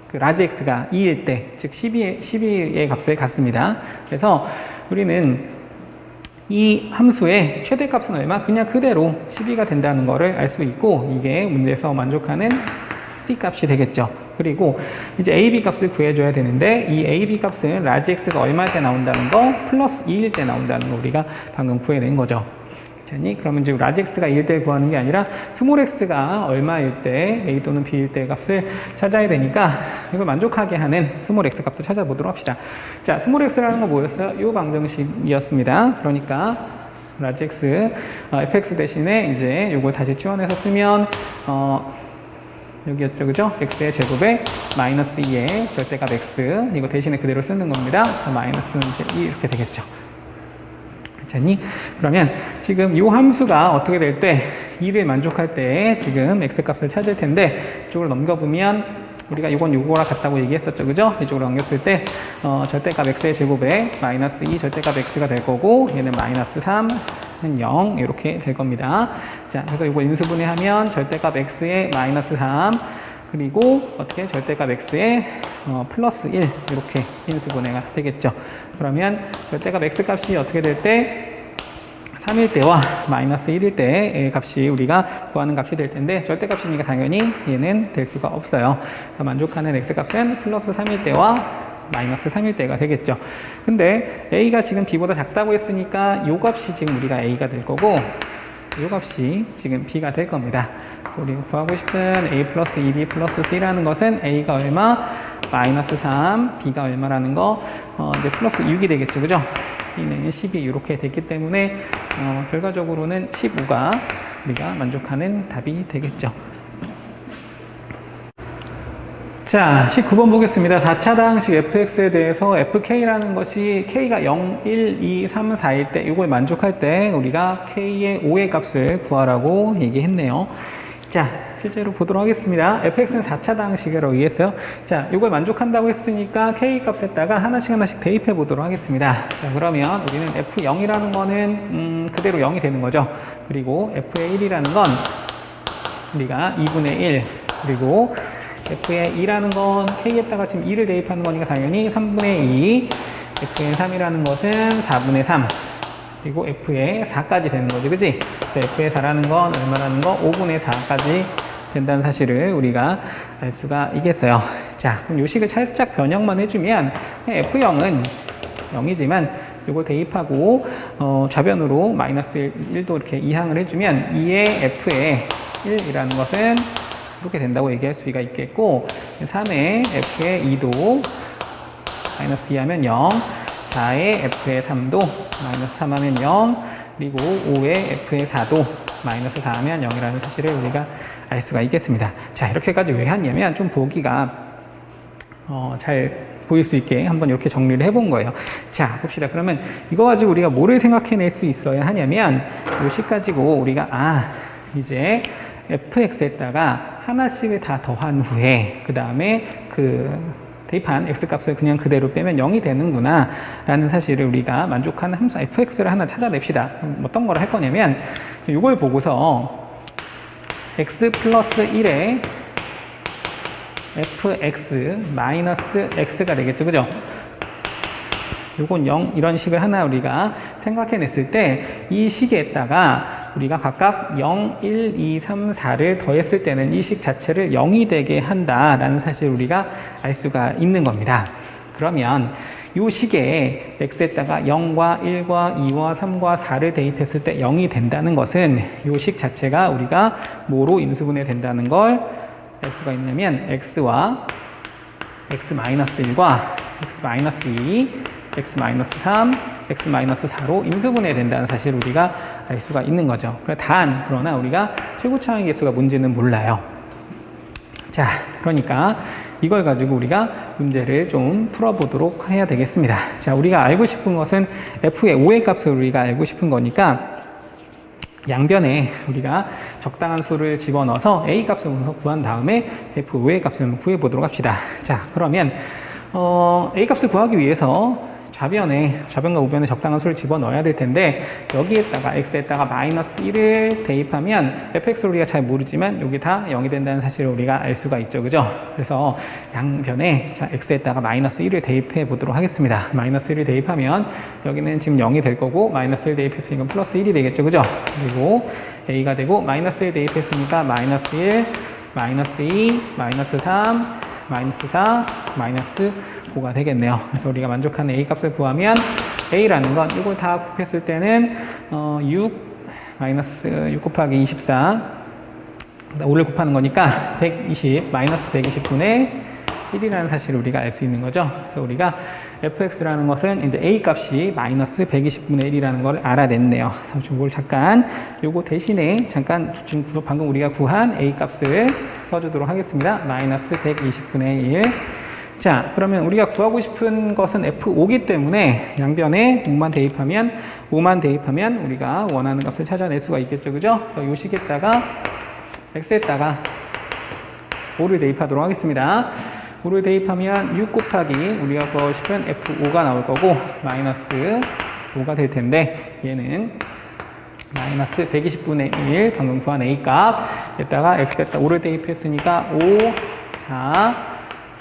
그 라지 x가 2일 때, 즉 12의 값을 갖습니다. 그래서 우리는 이 함수의 최대값은 얼마? 그냥 그대로 12가 된다는 것을 알 수 있고, 이게 문제에서 만족하는 c 값이 되겠죠. 그리고 이제 a,b 값을 구해줘야 되는데, 이 a,b 값은 라지 x가 얼마일 때 나온다는 거, 플러스 2일 때 나온다는 거 우리가 방금 구해낸 거죠. 그러면 이제 라지 x가 2일 때 구하는 게 아니라 스몰 x가 얼마일 때 a 또는 b일 때 값을 찾아야 되니까 이걸 만족하게 하는 스몰 x 값을 찾아보도록 합시다. 자, 스몰 x라는 건 뭐였어요? 이 방정식이었습니다. 그러니까 라지 x, fx 대신에 이제 이걸 다시 치환해서 쓰면 여기였죠, 그죠? x의 제곱에 마이너스 2의 절대값 x, 이거 대신에 그대로 쓰는 겁니다. 그래서 마이너스 이제 2 이렇게 되겠죠. 그러면 지금 이 함수가 어떻게 될 때 2를 만족할 때 지금 x값을 찾을 텐데, 이쪽으로 넘겨보면 우리가 이건 요거랑 같다고 얘기했었죠, 그죠? 이쪽으로 넘겼을 때 절대값 x의 제곱에 마이너스 2 절대값 x가 될 거고, 얘는 마이너스 3은 0 이렇게 될 겁니다. 자, 그래서 이거 인수분해하면 절대값 x의 마이너스 3 그리고 어떻게 절대값 x의 플러스 1 이렇게 인수분해가 되겠죠. 그러면 절대값 x 값이 어떻게 될 때 3일 때와 마이너스 1일 때의 값이 우리가 구하는 값이 될 텐데, 절대값이니까 당연히 얘는 될 수가 없어요. 만족하는 x 값은 플러스 3일 때와 마이너스 3일 때가 되겠죠. 근데 a가 지금 b보다 작다고 했으니까 요 값이 지금 우리가 a가 될 거고, 요 값이 지금 b가 될 겁니다. 그래서 우리가 구하고 싶은 a 플러스 2b 플러스 c라는 것은 a가 얼마? 마이너스 3, b가 얼마라는 거, 이제 플러스 6이 되겠죠, 그죠? c는 12 이렇게 됐기 때문에 결과적으로는 15가 우리가 만족하는 답이 되겠죠. 자, 19번 보겠습니다. 4차당식 fx에 대해서 fk라는 것이 k가 0, 1, 2, 3, 4일 때 이걸 만족할 때 우리가 k의 5의 값을 구하라고 얘기했네요. 자, 실제로 보도록 하겠습니다. fx는 4차당식으로 의했어요. 자, 이걸 만족한다고 했으니까 k 값에다가 하나씩 대입해 보도록 하겠습니다. 자, 그러면 우리는 f0이라는 거는 그대로 0이 되는 거죠. 그리고 f의 1이라는 건 우리가 2분의 1, 그리고 f의 2라는 건 k에다가 지금 2를 대입하는 거니까 당연히 3분의 2, f의 3이라는 것은 4분의 3, 그리고 f의 4까지 되는 거죠, 그지? f의 4라는 건 얼마라는 거? 5분의 4까지 된다는 사실을 우리가 알 수가 있겠어요. 자, 그럼 요식을 살짝 변형만 해주면 f0은 0이지만 이걸 대입하고 좌변으로 마이너스 1도 이렇게 이항을 해주면 2의 f의 1이라는 것은 이렇게 된다고 얘기할 수가 있겠고, 3의 f의 2도 마이너스 2 하면 0, 4의 f의 3도 마이너스 3 하면 0, 그리고 5의 f의 4도 마이너스 4 하면 0이라는 사실을 우리가 알 수가 있겠습니다. 자, 이렇게까지 왜 했냐면 좀 보기가 잘 보일 수 있게 한번 이렇게 정리를 해본 거예요. 자, 봅시다. 그러면 이거 가지고 우리가 뭐를 생각해낼 수 있어야 하냐면, 이 식 가지고 우리가 이제 fx에다가 하나씩을 다 더한 후에 그 다음에 대입한 x값을 그냥 그대로 빼면 0이 되는구나 라는 사실을 우리가 만족하는 함수 fx를 하나 찾아냅시다. 어떤 걸 할 거냐면, 이걸 보고서 x 플러스 1에 fx 마이너스 x가 되겠죠, 그죠? 요건 0 이런 식을 하나 우리가 생각해냈을 때 이 식에다가 우리가 각각 0, 1, 2, 3, 4를 더했을 때는 이 식 자체를 0이 되게 한다라는 사실을 우리가 알 수가 있는 겁니다. 그러면 이 식에 x에다가 0과 1과 2와 3과 4를 대입했을 때 0이 된다는 것은 이 식 자체가 우리가 뭐로 인수분해 된다는 걸 알 수가 있냐면 x와 x-1과 x-2, x-3, x-4로 인수분해 된다는 사실을 우리가 알 수가 있는 거죠. 그러나 우리가 최고차항의 개수가 뭔지는 몰라요. 자, 그러니까 이걸 가지고 우리가 문제를 좀 풀어보도록 해야 되겠습니다. 자, 우리가 알고 싶은 것은 f의 5의 값을 우리가 알고 싶은 거니까 양변에 우리가 적당한 수를 집어넣어서 A 값을 구한 다음에 F5의 값을 구해보도록 합시다. 자, 그러면 A 값을 구하기 위해서 좌변과 우변에 적당한 수를 집어넣어야 될 텐데 여기에다가 x에다가 마이너스 1을 대입하면 fx를 우리가 잘 모르지만 여기 다 0이 된다는 사실을 우리가 알 수가 있죠. 그죠? 그래서 양변에 x에다가 마이너스 1을 대입해 보도록 하겠습니다. 마이너스 1을 대입하면 여기는 지금 0이 될 거고 마이너스 1 대입했으니까 플러스 1이 되겠죠. 그죠? 그리고 a가 되고 마이너스 1 대입했으니까 마이너스 1, 마이너스 2, 마이너스 3, 마이너스 4, 마이너스 5가 되겠네요. 그래서 우리가 만족하는 A 값을 구하면 A라는 건 이걸 다 곱했을 때는 6 곱하기 24 5를 곱하는 거니까 120 마이너스 120분의 1이라는 사실을 우리가 알 수 있는 거죠. 그래서 우리가 fx라는 것은 이제 A 값이 마이너스 120분의 1이라는 걸 알아냈네요. 이걸 잠깐 요거 대신에 잠깐 지금 방금 우리가 구한 A 값을 써주도록 하겠습니다. 마이너스 120분의 1. 자, 그러면 우리가 구하고 싶은 것은 F5기 때문에 양변에 5만 대입하면 우리가 원하는 값을 찾아낼 수가 있겠죠. 그죠? 그래서 요 식에다가 x에다가 5를 대입하도록 하겠습니다. 5를 대입하면 6 곱하기 우리가 구하고 싶은 F5가 나올 거고 마이너스 5가 될 텐데 얘는 마이너스 120분의 1 방금 구한 A 값 에다가 x에다 5를 대입했으니까 5, 4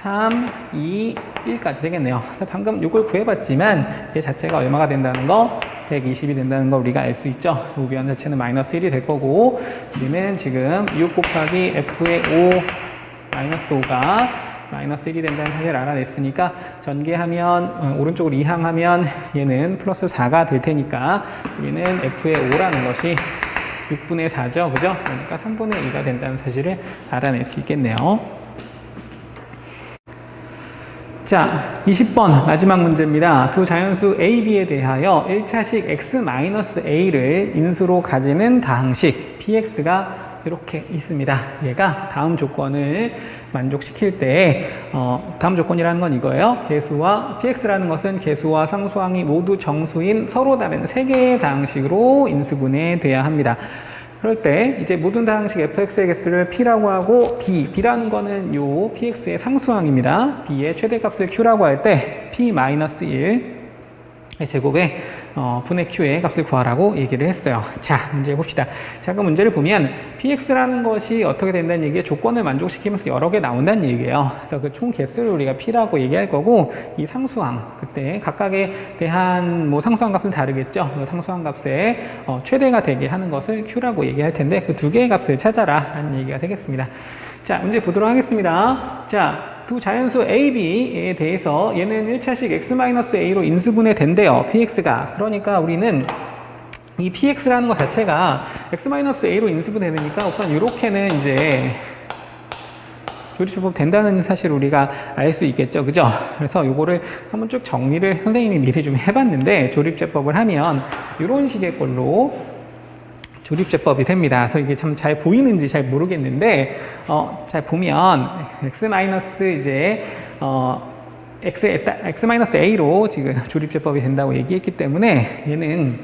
3, 2, 1까지 되겠네요. 그래서 방금 이걸 구해봤지만 얘 자체가 얼마가 된다는 거? 120이 된다는 거 우리가 알 수 있죠. 우변 자체는 마이너스 1이 될 거고 얘는 지금 6 곱하기 F의 5 마이너스 5가 마이너스 1이 된다는 사실을 알아냈으니까 전개하면 오른쪽으로 이항하면 얘는 플러스 4가 될 테니까 얘는 F의 5라는 것이 6분의 4죠. 그죠? 그러니까 3분의 2가 된다는 사실을 알아낼 수 있겠네요. 자, 20번 마지막 문제입니다. 두 자연수 A, B에 대하여 1차식 x-a를 인수로 가지는 다항식 px가 이렇게 있습니다. 얘가 다음 조건을 만족시킬 때 다음 조건이라는 건 이거예요. 개수와 px라는 것은 개수와 상수항이 모두 정수인 서로 다른 세 개의 다항식으로 인수분해돼야 합니다. 그럴 때 이제 모든 다항식 fx의 개수를 p라고 하고 b라는 거는 요 px의 상수항입니다. b의 최대값을 q라고 할 때 p-1의 제곱에 분의 q의 값을 구하라고 얘기를 했어요. 자, 문제 봅시다. 자, 그 문제를 보면 px라는 것이 어떻게 된다는 얘기에 조건을 만족시키면서 여러 개 나온다는 얘기예요. 그래서 그 총 개수를 우리가 p라고 얘기할 거고 이 상수항, 그때 각각에 대한 뭐 상수항 값은 다르겠죠. 그 상수항 값의 최대가 되게 하는 것을 q라고 얘기할 텐데 그 두 개의 값을 찾아라 라는 얘기가 되겠습니다. 자, 문제 보도록 하겠습니다. 자, 두 자연수 A, B에 대해서 얘는 1차식 x-a로 인수분해 된대요. px가. 그러니까 우리는 이 px라는 것 자체가 x-a로 인수분해 되니까 우선 이렇게는 이제 조립제법 된다는 사실을 우리가 알 수 있겠죠. 그죠? 그래서 요거를 한번 쭉 정리를 선생님이 미리 좀 해봤는데 조립제법을 하면 이런 식의 걸로 조립제법이 됩니다. 그래서 이게 참 잘 보이는지 잘 모르겠는데, 잘 보면, x-a로 지금 조립제법이 된다고 얘기했기 때문에, 얘는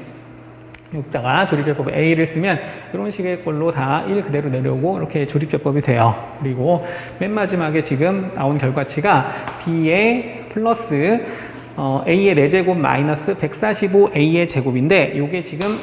여기다가 조립제법 A를 쓰면 이런 식의 걸로 다 1 그대로 내려오고 이렇게 조립제법이 돼요. 그리고 맨 마지막에 지금 나온 결과치가 B의 플러스 A의 4제곱 마이너스 145A의 제곱인데 이게 지금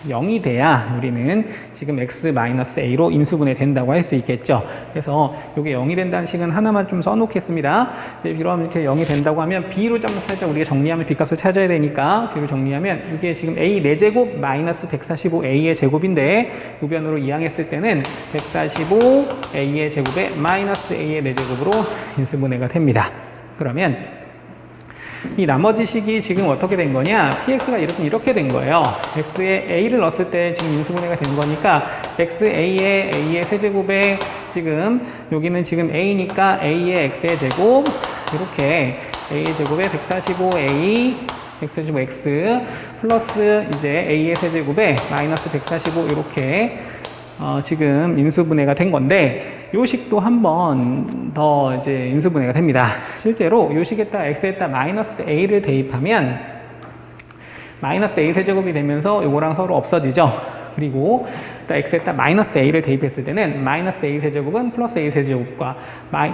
0이 돼야 우리는 지금 x-a로 인수분해 된다고 할 수 있겠죠. 그래서 이게 0이 된다는 식은 하나만 좀 써놓겠습니다. 그럼 이렇게 0이 된다고 하면 b로 좀 살짝 우리가 정리하면 b값을 찾아야 되니까 b로 정리하면 이게 지금 a 4제곱 마이너스 145a의 제곱인데 우변으로 이항했을 때는 145a의 제곱에 마이너스 a의 4제곱으로 인수분해가 됩니다. 그러면 이 나머지 식이 지금 어떻게 된 거냐? px가 이렇게 된 거예요. x에 a를 넣었을 때 지금 인수분해가 된 거니까 xa의 a의 세제곱에 지금 여기는 지금 a니까 a의 x의 제곱 이렇게 a의 제곱에 145a x제곱 x 플러스 이제 a의 세제곱에 마이너스 145 이렇게 지금 인수분해가 된 건데 요 식도 한 번 더 이제 인수분해가 됩니다. 실제로 요 식에다 x에다 마이너스 a를 대입하면 마이너스 a 세제곱이 되면서 요거랑 서로 없어지죠. 그리고 x에다 마이너스 a를 대입했을 때는 마이너스 a 세제곱은 플러스 a 세제곱과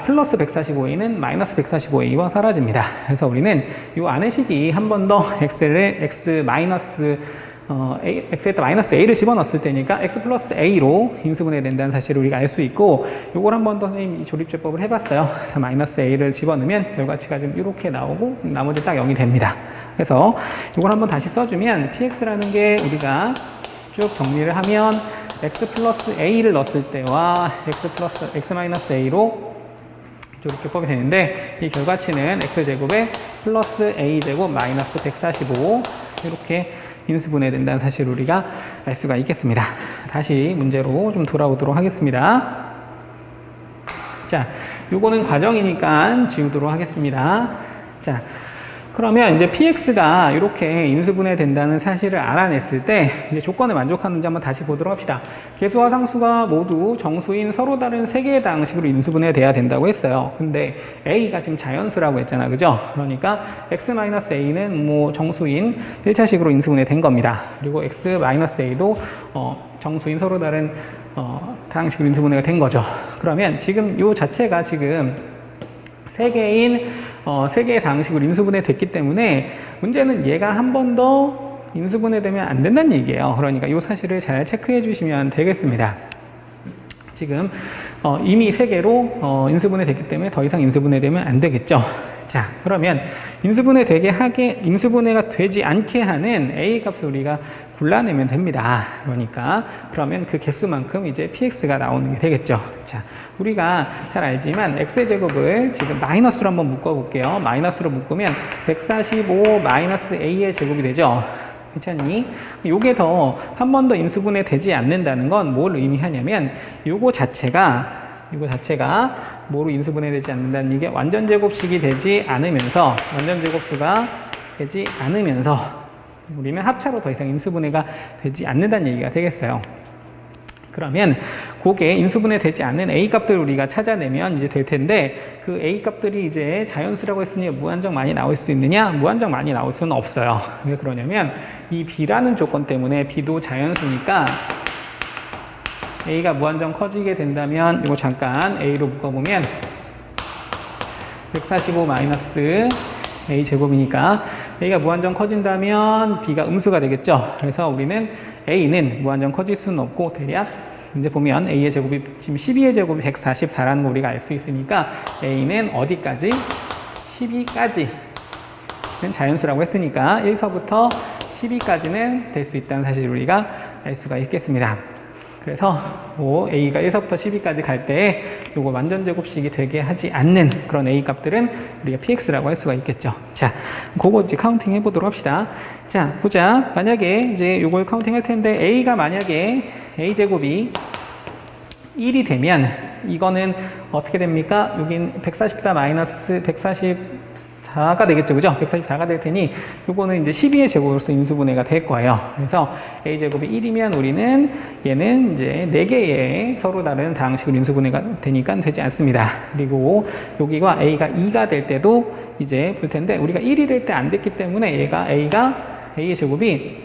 플러스 145a는 마이너스 145a와 사라집니다. 그래서 우리는 이 안의 식이 한 번 더 x를 x 마이너스 x에다 마이너스 a를 집어넣었을 때니까 x 플러스 a로 인수분해된다는 사실을 우리가 알 수 있고, 요걸 한 번 더 선생님이 조립제법을 해봤어요. 그래서 마이너스 a를 집어넣으면 결과치가 지금 이렇게 나오고 나머지 딱 0이 됩니다. 그래서 요걸 한번 다시 써주면 px라는 게 우리가 쭉 정리를 하면 x 플러스 a를 넣었을 때와 x 플러스 x 마이너스 a로 조립제법이 되는데, 이 결과치는 x제곱에 플러스 a제곱 마이너스 145 이렇게 인수분해된다는 사실을 우리가 알 수가 있겠습니다. 다시 문제로 좀 돌아오도록 하겠습니다. 자, 요거는 과정이니까 지우도록 하겠습니다. 자, 그러면 이제 px가 이렇게 인수분해된다는 사실을 알아냈을 때 이제 조건에 만족하는지 한번 다시 보도록 합시다. 계수와 상수가 모두 정수인 서로 다른 세 개의 방식으로 인수분해돼야 된다고 했어요. 근데 a가 지금 자연수라고 했잖아, 그죠? 그러니까 x-a는 뭐 정수인 1차식으로 인수분해된 겁니다. 그리고 x-a도 정수인 서로 다른 방식으로 인수분해가 된 거죠. 그러면 지금 요 자체가 지금 세 개의 방식으로 인수분해 됐기 때문에 문제는 얘가 한 번 더 인수분해되면 안 된다는 얘기예요. 그러니까 이 사실을 잘 체크해 주시면 되겠습니다. 지금 이미 세 개로 인수분해 됐기 때문에 더 이상 인수분해되면 안 되겠죠. 자, 그러면 인수분해가 되지 않게 하는 a 값을 우리가 골라내면 됩니다. 그러면 그 개수만큼 이제 px가 나오는 게 되겠죠. 자, 우리가 잘 알지만 x제곱을 지금 마이너스로 한번 묶어볼게요. 마이너스로 묶으면 145 마이너스 a의 제곱이 되죠. 괜찮니? 요게 더 한 번 더 인수분해 되지 않는다는 건 뭘 의미하냐면 요거 자체가 뭐로 인수분해되지 않는다는 이게 완전제곱식이 되지 않으면서 완전제곱수가 되지 않으면서 우리는 합차로 더 이상 인수분해가 되지 않는다는 얘기가 되겠어요. 그러면 그게 인수분해 되지 않는 a 값들을 우리가 찾아내면 이제 될 텐데, 그 a 값들이 이제 자연수라고 했으니 무한정 많이 나올 수 있느냐? 무한정 많이 나올 수는 없어요. 왜 그러냐면 이 b라는 조건 때문에 b도 자연수니까 a가 무한정 커지게 된다면 이거 잠깐 a로 묶어보면 145 마이너스 a 제곱이니까 a가 무한정 커진다면 b가 음수가 되겠죠. 그래서 우리는 a는 무한정 커질 수는 없고 대략 이제 보면 a의 제곱이 지금 12의 제곱이 144라는 거 우리가 알 수 있으니까 a는 어디까지? 12까지는 자연수라고 했으니까 1서부터 12까지는 될 수 있다는 사실을 우리가 알 수가 있겠습니다. 그래서 뭐 a가 1서부터 12까지 갈 때 요거 완전제곱식이 되게 하지 않는 그런 a 값들은 우리가 px라고 할 수가 있겠죠. 자, 그거 이제 카운팅 해보도록 합시다. 자, 보자. 만약에 이제 요걸 카운팅 할 텐데 a가 만약에 a제곱이 1이 되면 이거는 어떻게 됩니까? 여긴 144 마이너스 144가 되겠죠. 그죠? 144가 될 테니 요거는 이제 12의 제곱으로서 인수분해가 될 거예요. 그래서 a제곱이 1이면 우리는 얘는 이제 4개의 서로 다른 다항식으로 인수분해가 되니까 되지 않습니다. 그리고 여기가 a가 2가 될 때도 이제 볼 텐데 우리가 1이 될 때 안 됐기 때문에 a의 제곱이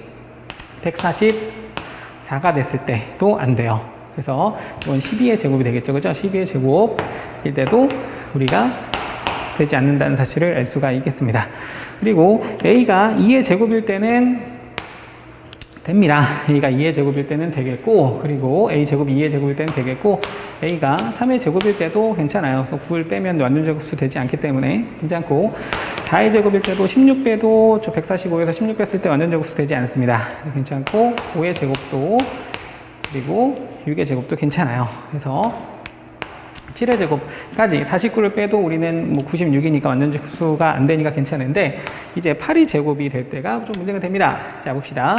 144가 됐을 때도 안 돼요. 그래서 이건 12의 제곱이 되겠죠. 그죠? 12의 제곱일 때도 우리가 되지 않는다는 사실을 알 수가 있겠습니다. 그리고 a가 2의 제곱일 때는 됩니다. a가 2의 제곱일 때는 되겠고, 그리고 a 제곱이 2의 제곱일 때는 되겠고, a가 3의 제곱일 때도 괜찮아요. 그래서 9를 빼면 완전제곱수 되지 않기 때문에 괜찮고, 4의 제곱일 때도 16 빼도 저 145에서 16 뺐을 때 완전제곱수 되지 않습니다. 괜찮고, 5의 제곱도, 그리고 6의 제곱도 괜찮아요. 그래서 7의 제곱까지 49를 빼도 우리는 뭐 96이니까 완전제곱수가 안 되니까 괜찮은데, 이제 8의 제곱이 될 때가 좀 문제가 됩니다. 자, 봅시다.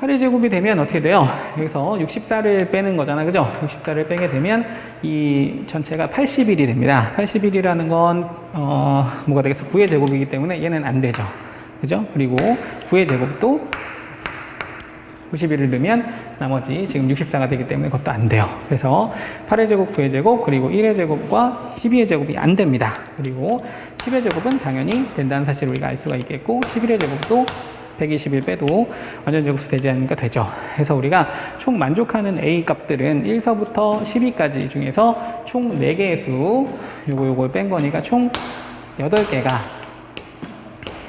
8의 제곱이 되면 어떻게 돼요? 여기서 64를 빼는 거잖아, 그죠? 64를 빼게 되면 이 전체가 81이 됩니다. 81이라는 건 뭐가 되겠어? 9의 제곱이기 때문에 얘는 안 되죠, 그죠? 그리고 9의 제곱도 91을 넣으면 나머지 지금 64가 되기 때문에 그것도 안 돼요. 그래서 8의 제곱, 9의 제곱, 그리고 1의 제곱과 12의 제곱이 안 됩니다. 그리고 10의 제곱은 당연히 된다는 사실을 우리가 알 수가 있겠고, 11의 제곱도 121 빼도 완전제곱수 되지 않으니까 되죠. 그래서 우리가 총 만족하는 A 값들은 1서부터 12까지 중에서 총 4개의 수, 요걸 뺀 거니까 총 8개가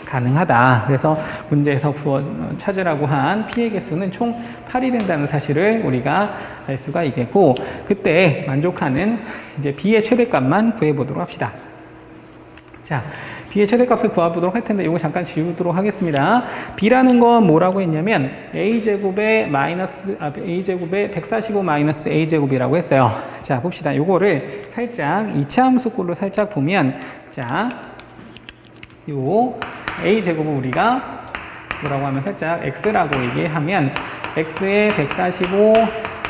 가능하다. 그래서 문제에서 찾으라고 한 P의 개수는 총 8이 된다는 사실을 우리가 알 수가 있겠고, 그때 만족하는 이제 B의 최대값만 구해보도록 합시다. 자, B의 최대값을 구해보도록 할 텐데, 이거 잠깐 지우도록 하겠습니다. B라는 건 뭐라고 했냐면, A제곱의 A제곱의 145 마이너스 A제곱이라고 했어요. 자, 봅시다. 요거를 살짝 이차함수꼴로 살짝 보면, 자, 요 A제곱은 우리가 뭐라고 하면 살짝 X라고 얘기하면, X의 145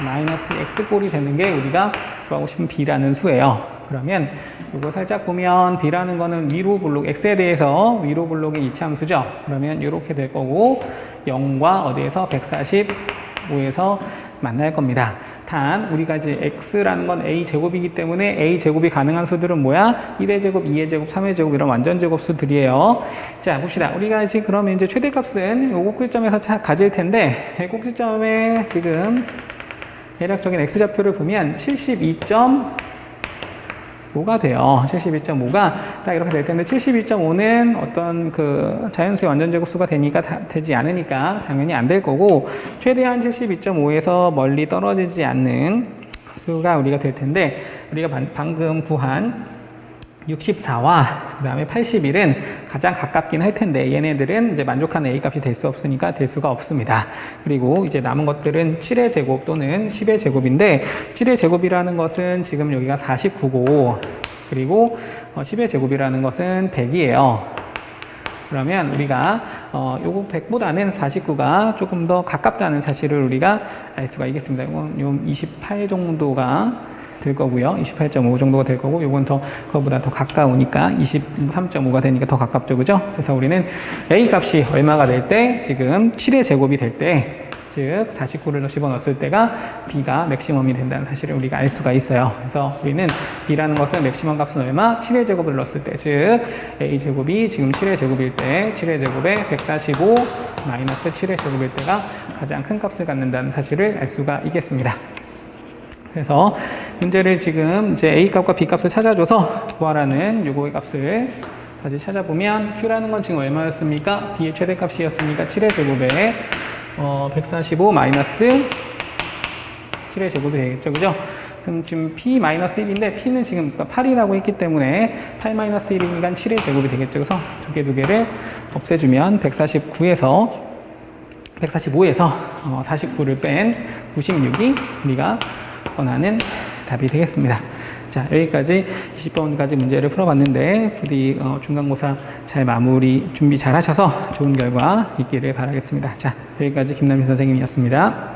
마이너스 X꼴이 되는 게 우리가 구하고 싶은 B라는 수예요. 그러면 이거 살짝 보면 B라는 거는 위로 블록, X에 대해서 위로 블록의 이차함수죠. 그러면 이렇게 될 거고 0과 어디에서 145에서 만날 겁니다. 단 우리가 이제 X라는 건 A제곱이기 때문에 A제곱이 가능한 수들은 뭐야? 1의 제곱, 2의 제곱, 3의 제곱 이런 완전제곱 수들이에요. 자, 봅시다. 우리가 이제 그러면 이제 최대값은 요 꼭지점에서 가질 텐데, 꼭지점에 지금 대략적인 X좌표를 보면 72.5가 돼요. 72.5가 딱 이렇게 될 텐데, 72.5는 어떤 그 자연수의 완전제곱수가 되지 않으니까 당연히 안 될 거고, 최대한 72.5에서 멀리 떨어지지 않는 수가 우리가 될 텐데, 우리가 방금 구한 64와 그 다음에 81은 가장 가깝긴 할 텐데, 얘네들은 이제 만족하는 A 값이 될 수 없으니까 될 수가 없습니다. 그리고 이제 남은 것들은 7의 제곱 또는 10의 제곱인데, 7의 제곱이라는 것은 지금 여기가 49고, 그리고 10의 제곱이라는 것은 100이에요. 그러면 우리가 요거 100보다는 49가 조금 더 가깝다는 사실을 우리가 알 수가 있겠습니다. 이건 28 정도가 될 거고요. 28.5 정도가 될 거고, 요건 그거보다 더 가까우니까 23.5가 되니까 더 가깝죠. 그죠? 그래서 우리는 A 값이 얼마가 될 때, 지금 7의 제곱이 될 때, 즉 49를 집어넣었을 때가 B가 맥시멈이 된다는 사실을 우리가 알 수가 있어요. 그래서 우리는 B라는 것은 맥시멈 값은 얼마? 7의 제곱을 넣었을 때, 즉 A제곱이 지금 7의 제곱일 때 7의 제곱에 145 마이너스 7의 제곱일 때가 가장 큰 값을 갖는다는 사실을 알 수가 있겠습니다. 그래서 문제를 지금 이제 A 값과 B 값을 찾아줘서 구하라는 요거의 값을 다시 찾아보면, Q라는 건 지금 얼마였습니까? B의 최대값이었으니까 7의 제곱에 145 마이너스 7의 제곱이 되겠죠. 그죠? 지금 P 마이너스 1인데 P는 지금 8이라고 했기 때문에 8 마이너스 1이니까 7의 제곱이 되겠죠. 그래서 두 개를 없애주면 145에서 49를 뺀 96이 우리가 원하는 답이 되겠습니다. 자, 여기까지 20번까지 문제를 풀어봤는데, 부디 중간고사 잘 준비 잘 하셔서 좋은 결과 있기를 바라겠습니다. 자, 여기까지 김남희 선생님이었습니다.